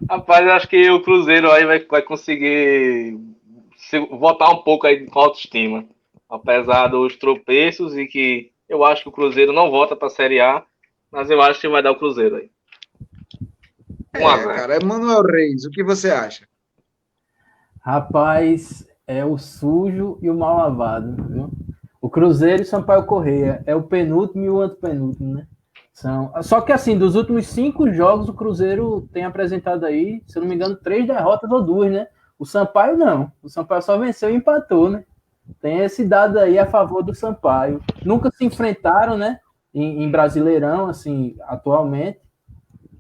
S3: Rapaz, eu acho que o Cruzeiro aí vai conseguir voltar um pouco aí com autoestima. Apesar dos tropeços e que eu acho que o Cruzeiro não volta para a Série A, mas eu acho que vai dar o Cruzeiro aí. 1-0.
S1: Cara, Manuel Reis, o que você acha?
S2: Rapaz, é o sujo e o mal lavado, viu? O Cruzeiro e Sampaio Corrêa é o penúltimo e o antepenúltimo, né? Só que assim, dos últimos 5 jogos, o Cruzeiro tem apresentado aí, se eu não me engano, 3 derrotas ou 2, né? O Sampaio não. O Sampaio só venceu e empatou, né? Tem esse dado aí a favor do Sampaio. Nunca se enfrentaram, né? Em Brasileirão, assim, atualmente,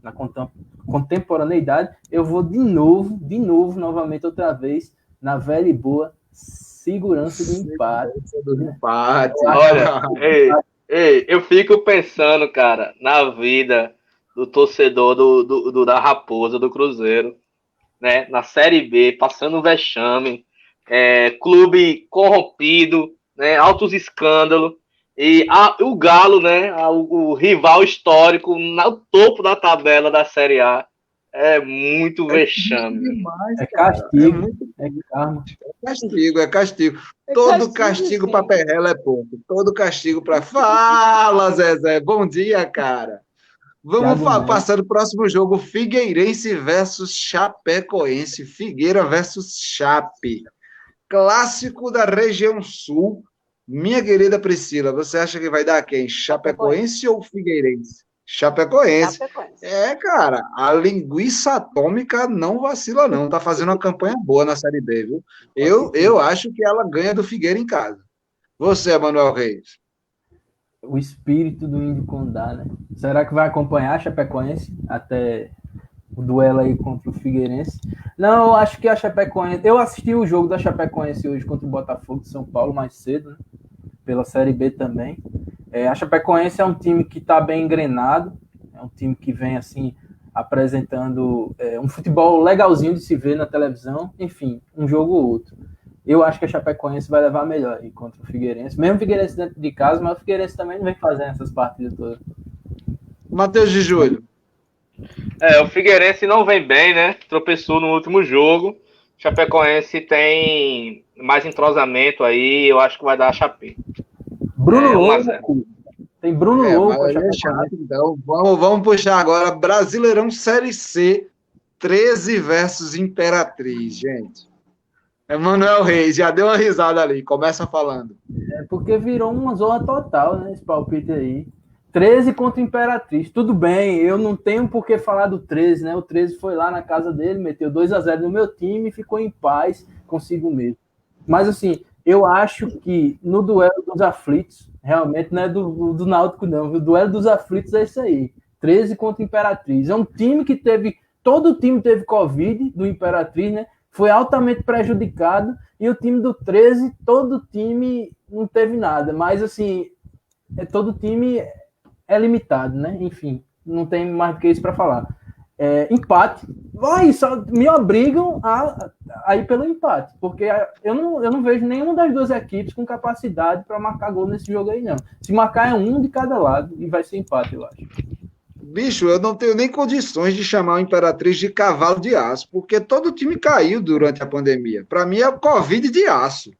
S2: na contemporaneidade. Eu vou de novo, novamente, outra vez, na velha e boa segurança do empate.
S3: Olha, eu fico pensando, cara, na vida do torcedor da Raposa, do Cruzeiro, né? Na Série B, passando vexame, clube corrompido, né? Altos escândalos, e o Galo, né? O rival histórico, no topo da tabela da Série A. É muito vexame.
S1: Demais,
S2: É castigo.
S1: É castigo. Todo castigo para Perrela é pouco. Todo castigo para... Fala, Zezé. Bom dia, cara. Vamos passar o próximo jogo. Figueirense versus Chapecoense. Figueira versus Chape. Clássico da região sul. Minha querida Priscila, você acha que vai dar quem? Chapecoense ou Figueirense? Chapecoense. Cara, a linguiça atômica não vacila, não. Tá fazendo uma campanha boa na Série B, viu? Eu acho que ela ganha do Figueira em casa. Você, Manuel Reis.
S2: O espírito do Índio Condá, né? Será que vai acompanhar a Chapecoense até o duelo aí contra o Figueirense. Não, eu acho que a Chapecoense... Eu assisti o jogo da Chapecoense hoje contra o Botafogo de São Paulo mais cedo, né? Pela Série B também. A Chapecoense é um time que está bem engrenado, é um time que vem assim apresentando um futebol legalzinho de se ver na televisão, enfim, um jogo ou outro. Eu acho que a Chapecoense vai levar melhor aí contra o Figueirense, mesmo o Figueirense dentro de casa, mas o Figueirense também não vem fazendo essas partidas todas.
S1: Matheus de Júlio.
S3: O Figueirense não vem bem, né? Tropeçou no último jogo. Chapecoense tem mais entrosamento aí, eu acho que vai dar a Chape.
S2: Bruno Louco. Tem Bruno Louco.
S1: Então, vamos puxar agora Brasileirão Série C, 13 versus Imperatriz, gente. Emanuel Reis, já deu uma risada ali, começa falando.
S2: Porque virou uma zorra total, né, esse palpite aí. 13 contra Imperatriz, tudo bem, eu não tenho por que falar do 13, né, o 13 foi lá na casa dele, meteu 2-0 no meu time e ficou em paz consigo mesmo. Mas assim, eu acho que no duelo dos aflitos, realmente não é do Náutico não, o duelo dos aflitos é isso aí, 13 contra Imperatriz, é um time que todo o time teve Covid do Imperatriz, né, foi altamente prejudicado, e o time do 13, todo time não teve nada, mas assim, todo time é limitado, né? Enfim, não tem mais do que isso para falar. Empate, só me obrigam a ir pelo empate, porque eu não vejo nenhuma das duas equipes com capacidade para marcar gol nesse jogo aí, não. Se marcar é um de cada lado e vai ser empate, eu acho.
S1: Bicho, eu não tenho nem condições de chamar o Imperatriz de cavalo de aço, porque todo time caiu durante a pandemia. Para mim é o Covid de aço.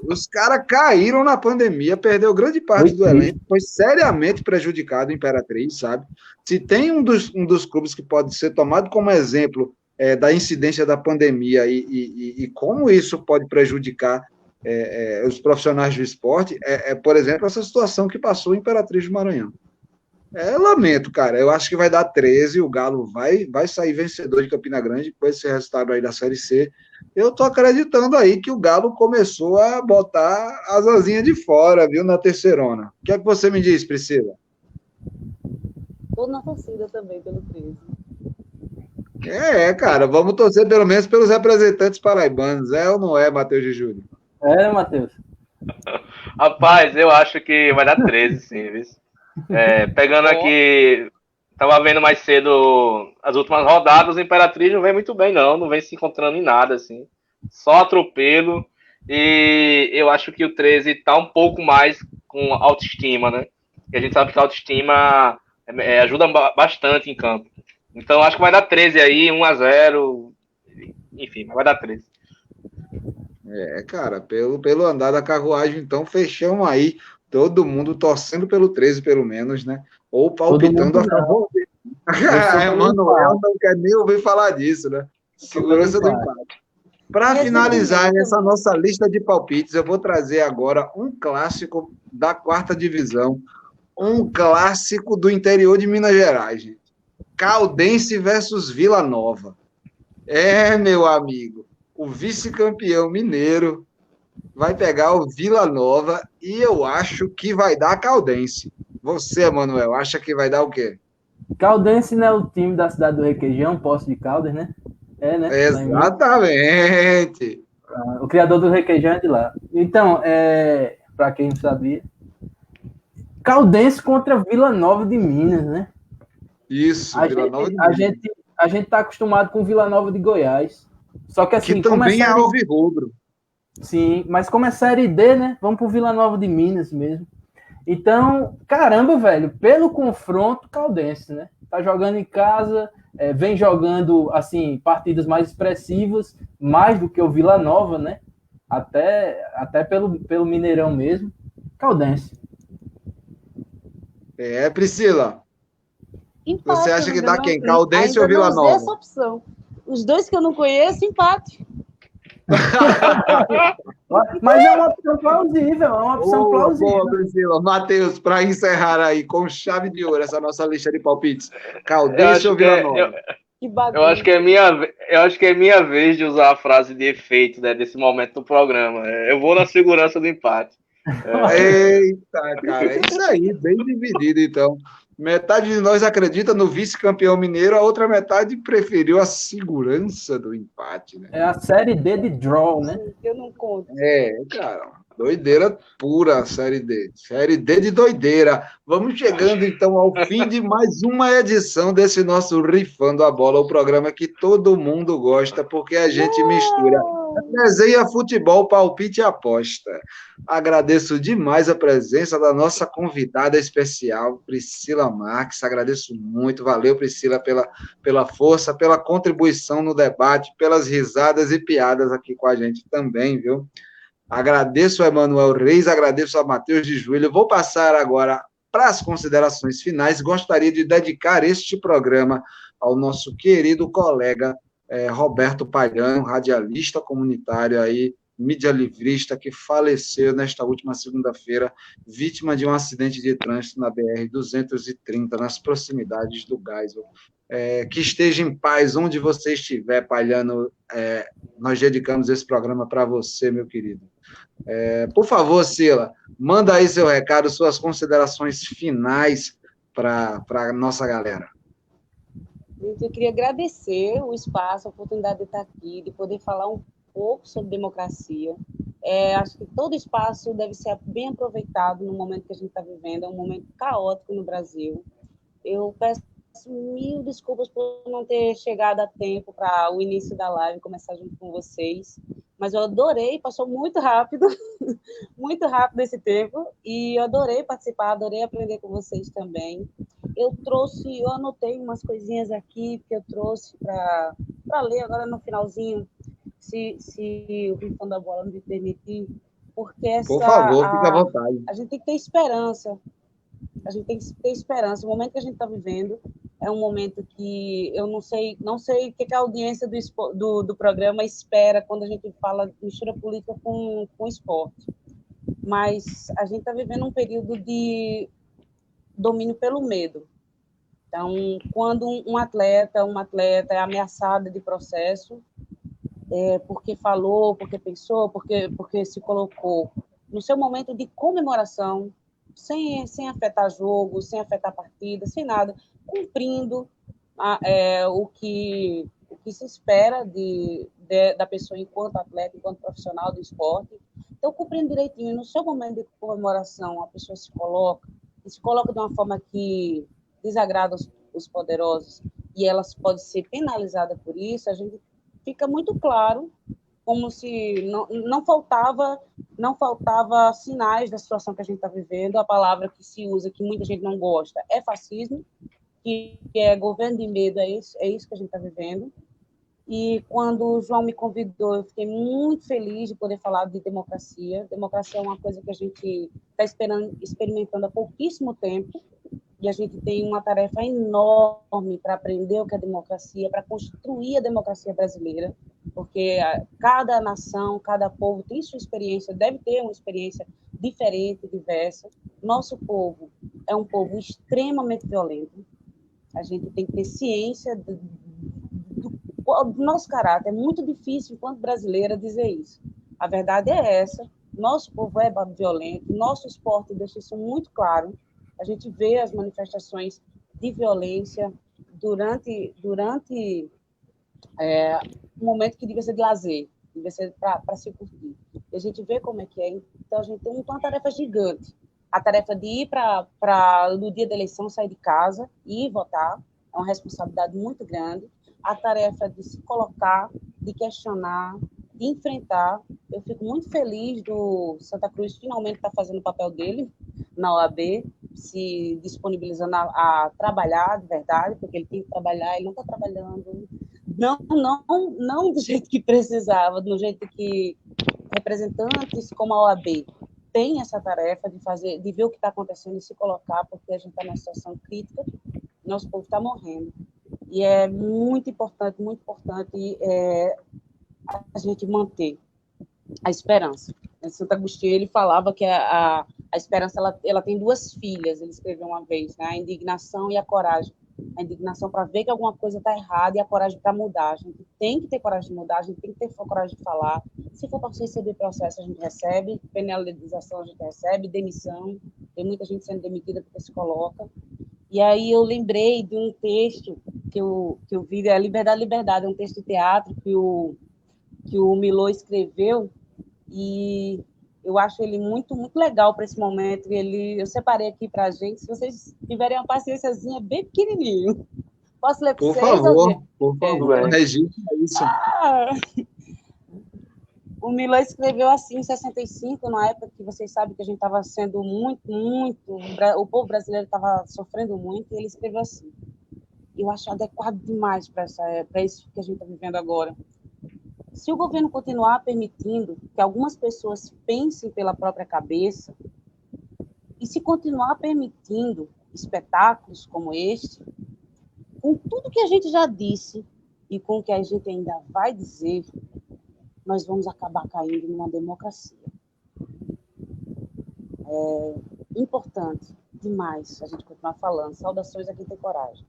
S1: Os caras caíram na pandemia, perdeu grande parte do elenco, foi seriamente prejudicado o Imperatriz, sabe? Se tem um dos clubes que pode ser tomado como exemplo da incidência da pandemia e como isso pode prejudicar os profissionais do esporte, por exemplo, essa situação que passou o Imperatriz do Maranhão. Lamento, cara. Eu acho que vai dar 13. O Galo vai sair vencedor de Campina Grande com esse resultado aí da Série C. Eu tô acreditando aí que o Galo começou a botar as asinhas de fora, viu, na terceirona. O que é que você me diz, Priscila?
S4: Tô na torcida também pelo 13.
S1: Cara, vamos torcer pelo menos pelos representantes paraibanos. É ou não é, Matheus de Júlio?
S2: Matheus.
S3: Rapaz, eu acho que vai dar 13, sim, viu? Pegando aqui, tava vendo mais cedo as últimas rodadas, o Imperatriz não vem muito bem, não vem se encontrando em nada, assim, só atropelo, e eu acho que o 13 tá um pouco mais com autoestima, né? E a gente sabe que a autoestima ajuda bastante em campo. Então acho que vai dar 13 aí, 1-0, enfim, vai dar 13.
S1: Cara, pelo andar da carruagem, então fechamos aí. Todo mundo torcendo pelo 13, pelo menos, né? Ou palpitando a favor dele. Emanuel não quer nem ouvir falar disso, né? Segurança do empate. Para finalizar essa nossa lista de palpites, eu vou trazer agora um clássico da 4ª divisão. Um clássico do interior de Minas Gerais, gente. Caldense versus Vila Nova. Meu amigo. O vice-campeão mineiro vai pegar o Vila Nova e eu acho que vai dar Caldense. Você, Manuel, acha que vai dar o quê?
S2: Caldense não é o time da cidade do Requeijão, Poço de Caldas, né? Né?
S1: Exatamente.
S2: O criador do Requeijão é de lá. Então, para quem não sabia, Caldense contra Vila Nova de Minas, né?
S1: Isso,
S2: Vila Nova de Minas. A gente tá acostumado com Vila Nova de Goiás. Só que assim,
S1: que também é alvirrubro.
S2: Sim, mas como é Série D, né? Vamos pro Vila Nova de Minas mesmo. Então, caramba, velho, pelo confronto, Caldense, né? Tá jogando em casa, vem jogando, assim, partidas mais expressivas, mais do que o Vila Nova, né? Até pelo Mineirão mesmo. Caldense.
S1: Priscila.
S4: Empate,
S1: você acha que dá quem? Caldense ou Vila Nova?
S4: Essa opção. Os dois que eu não conheço, empate.
S2: Mas é uma opção plausível,
S1: Boa, Priscila. Matheus, para encerrar aí com chave de ouro essa nossa lista de palpites, Caldense ou Vila Nova?
S3: Eu acho que é minha vez de usar a frase de efeito, né, desse momento do programa. Eu vou na segurança do empate.
S1: Eita, cara, é isso aí, bem dividido então. Metade de nós acredita no vice-campeão mineiro, a outra metade preferiu a segurança do empate, né?
S2: É a série D de draw, né?
S4: Eu não conto.
S1: Cara, doideira pura a Série D. Série D de doideira. Vamos chegando, então, ao fim de mais uma edição desse nosso Rifando a Bola, o programa que todo mundo gosta, porque a gente mistura resenha, futebol, palpite e aposta. Agradeço demais a presença da nossa convidada especial, Priscila Marques. Agradeço muito. Valeu, Priscila, pela força, pela contribuição no debate, pelas risadas e piadas aqui com a gente também, viu? Agradeço a Emanuel Reis, agradeço a Matheus de Júlio. Vou passar agora para as considerações finais. Gostaria de dedicar este programa ao nosso querido colega Roberto Palhano, radialista comunitário aí, mídia livrista, que faleceu nesta última segunda-feira, vítima de um acidente de trânsito na BR-230, nas proximidades do Geisel. Que esteja em paz onde você estiver, Palhano. Nós dedicamos esse programa para você, meu querido. Por favor, Sila, manda aí seu recado, suas considerações finais para a nossa galera.
S4: Eu queria agradecer o espaço, a oportunidade de estar aqui, de poder falar um pouco sobre democracia. Acho que todo espaço deve ser bem aproveitado no momento que a gente está vivendo, é um momento caótico no Brasil. Eu peço mil desculpas por não ter chegado a tempo para o início da live, começar junto com vocês, mas eu adorei, passou muito rápido esse tempo, e eu adorei participar, adorei aprender com vocês também. Eu anotei umas coisinhas aqui que eu trouxe para ler agora no finalzinho, se o Rifando a Bola me permitir, porque
S1: por favor, fique à vontade.
S4: A gente tem que ter esperança. A gente tem que ter esperança. O momento que a gente está vivendo é um momento que eu não sei o que a audiência do programa espera quando a gente fala mistura política com esporte. Mas a gente está vivendo um período de domínio pelo medo. Então, quando uma atleta é ameaçada de processo, porque falou, porque pensou, porque se colocou no seu momento de comemoração, sem afetar jogo, sem afetar partida, sem nada, cumprindo o que se espera da pessoa enquanto atleta, enquanto profissional do esporte. Então, cumprindo direitinho, no seu momento de comemoração, a pessoa se coloca de uma forma que desagrada os poderosos, e ela pode ser penalizada por isso, a gente fica muito claro como se não faltava sinais da situação que a gente está vivendo. A palavra que se usa, que muita gente não gosta, é fascismo, que é governo de medo, é isso que a gente está vivendo. E quando o João me convidou, eu fiquei muito feliz de poder falar de democracia. Democracia é uma coisa que a gente está experimentando há pouquíssimo tempo, e a gente tem uma tarefa enorme para aprender o que é democracia, para construir a democracia brasileira, porque cada nação, cada povo tem sua experiência, deve ter uma experiência diferente, diversa. Nosso povo é um povo extremamente violento. A gente tem que ter ciência do nosso caráter. É muito difícil, enquanto brasileira, dizer isso. A verdade é essa. Nosso povo é violento. Nosso esporte deixa isso muito claro. A gente vê as manifestações de violência durante um momento que devia ser de lazer, devia ser para se curtir. E a gente vê como é que é. Então, a gente tem uma tarefa gigante. A tarefa de ir no dia da eleição, sair de casa e ir votar, é uma responsabilidade muito grande. A tarefa de se colocar, de questionar, de enfrentar. Eu fico muito feliz do Santa Cruz finalmente estar fazendo o papel dele na OAB, se disponibilizando a trabalhar de verdade, porque ele tem que trabalhar, ele não está trabalhando, não do jeito que precisava, do jeito que representantes como a OAB têm essa tarefa de ver o que está acontecendo e se colocar, porque a gente está numa situação crítica, nosso povo está morrendo. E é muito importante a gente manter a esperança. Santo Agostinho, ele falava que a esperança ela tem duas filhas, ele escreveu uma vez, né? A indignação e a coragem. A indignação para ver que alguma coisa está errada e a coragem para mudar. A gente tem que ter coragem de mudar, a gente tem que ter coragem de falar. Se for para receber processo, a gente recebe, penalização a gente recebe, demissão, tem muita gente sendo demitida porque se coloca. E aí eu lembrei de um texto que eu vi, é Liberdade, Liberdade, é um texto de teatro que o Milô escreveu, e eu acho ele muito, muito legal para esse momento. Eu separei aqui para a gente, se vocês tiverem uma paciênciazinha, bem pequenininho. Posso ler para
S1: Por
S4: vocês?
S1: favor, por favor, registra isso.
S4: O Milô escreveu assim em 65, na época que vocês sabem que a gente estava sendo muito, o povo brasileiro estava sofrendo muito, e ele escreveu assim: eu acho adequado demais para isso que a gente está vivendo agora. Se o governo continuar permitindo que algumas pessoas pensem pela própria cabeça, e se continuar permitindo espetáculos como este, com tudo que a gente já disse e com o que a gente ainda vai dizer, nós vamos acabar caindo numa democracia. É importante demais a gente continuar falando. Saudações a quem tem coragem.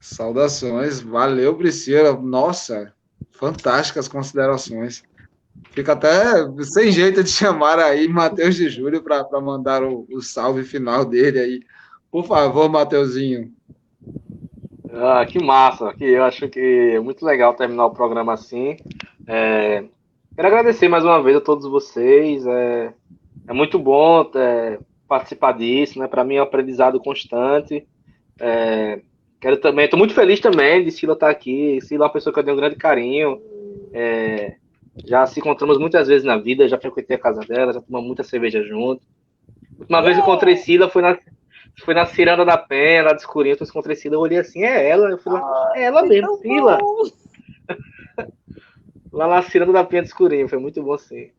S1: Saudações, valeu, Priscila. Nossa, fantásticas considerações. Fica até sem jeito de chamar aí Matheus de Júlio para mandar o salve final dele aí. Por favor, Mateuzinho.
S3: Ah, que massa, que eu acho que é muito legal terminar o programa assim. Quero agradecer mais uma vez a todos vocês. É muito bom participar disso, né? Para mim é um aprendizado constante. Quero também, estou muito feliz também de Sila estar aqui. Sila é uma pessoa que eu tenho um grande carinho. Já se encontramos muitas vezes na vida, já frequentei a casa dela, já tomamos muita cerveja junto. Uma vez eu encontrei Sila, foi na Ciranda da Penha, lá de Escurinho, eu encontrei Sila, eu olhei assim, é ela, eu fui lá, é ela mesmo, Sila. Lá na Ciranda da Penha de Escurinho, foi muito bom sim.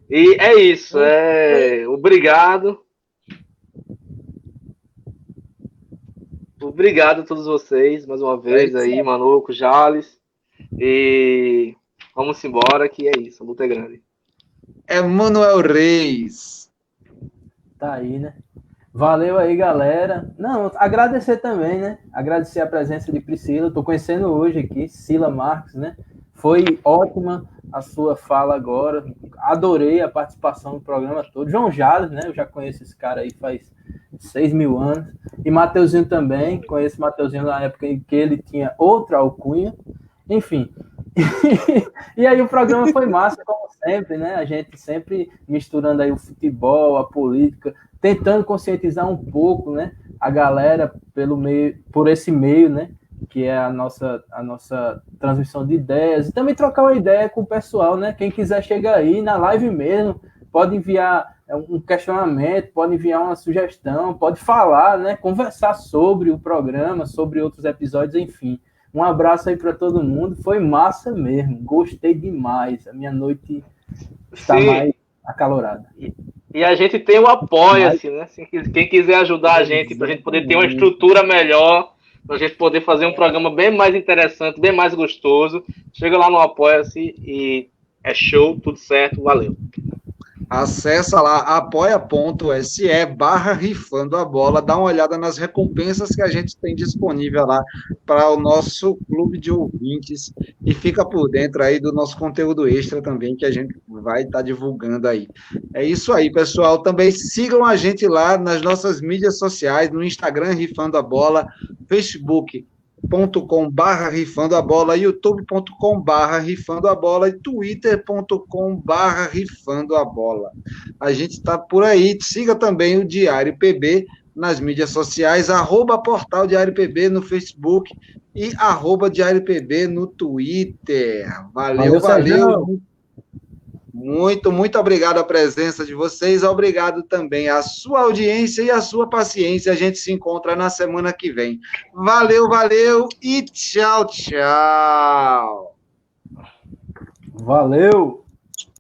S3: E é isso, obrigado. Obrigado a todos vocês, mais uma vez aí, Manuco, Jales. E vamos embora, que é isso, a luta é grande.
S1: Emanuel Reis.
S2: Tá aí, né? Valeu aí, galera. Não, agradecer também, né? Agradecer a presença de Priscila. Estou conhecendo hoje aqui, Sila Marques, né? Foi ótima a sua fala agora. Adorei a participação no programa todo. João Jales, né? Eu já conheço esse cara aí faz 6.000 anos. E Mateuzinho também. Conheço Mateuzinho na época em que ele tinha outra alcunha. Enfim. E aí o programa foi massa, como sempre, né? A gente sempre misturando aí o futebol, a política, tentando conscientizar um pouco, né, a galera por esse meio, né, que é a nossa transmissão de ideias, e também trocar uma ideia com o pessoal, né? Quem quiser chegar aí na live mesmo, pode enviar um questionamento, pode enviar uma sugestão, pode falar, né, conversar sobre o programa, sobre outros episódios, enfim. Um abraço aí para todo mundo, foi massa mesmo, gostei demais, a minha noite está mais acalorada.
S3: E a gente tem o Apoia-se, né? Quem quiser ajudar a gente, para a gente poder ter uma estrutura melhor, para a gente poder fazer um programa bem mais interessante, bem mais gostoso, chega lá no Apoia-se e é show, tudo certo, valeu.
S1: Acessa lá apoia.se/rifando a bola, dá uma olhada nas recompensas que a gente tem disponível lá para o nosso clube de ouvintes e fica por dentro aí do nosso conteúdo extra também que a gente vai estar divulgando aí. É isso aí, pessoal. Também sigam a gente lá nas nossas mídias sociais, no Instagram Rifando a Bola, Facebook.com/rifando a bola, youtube.com/rifando a bola e twitter.com/rifando a bola. A gente está por aí. Siga também o Diário PB nas mídias sociais, @portal Diário PB no Facebook e @Diário PB no Twitter. Valeu. Muito obrigado a presença de vocês, obrigado também a sua audiência e a sua paciência. A gente se encontra na semana que vem. Valeu e tchau.
S2: Valeu!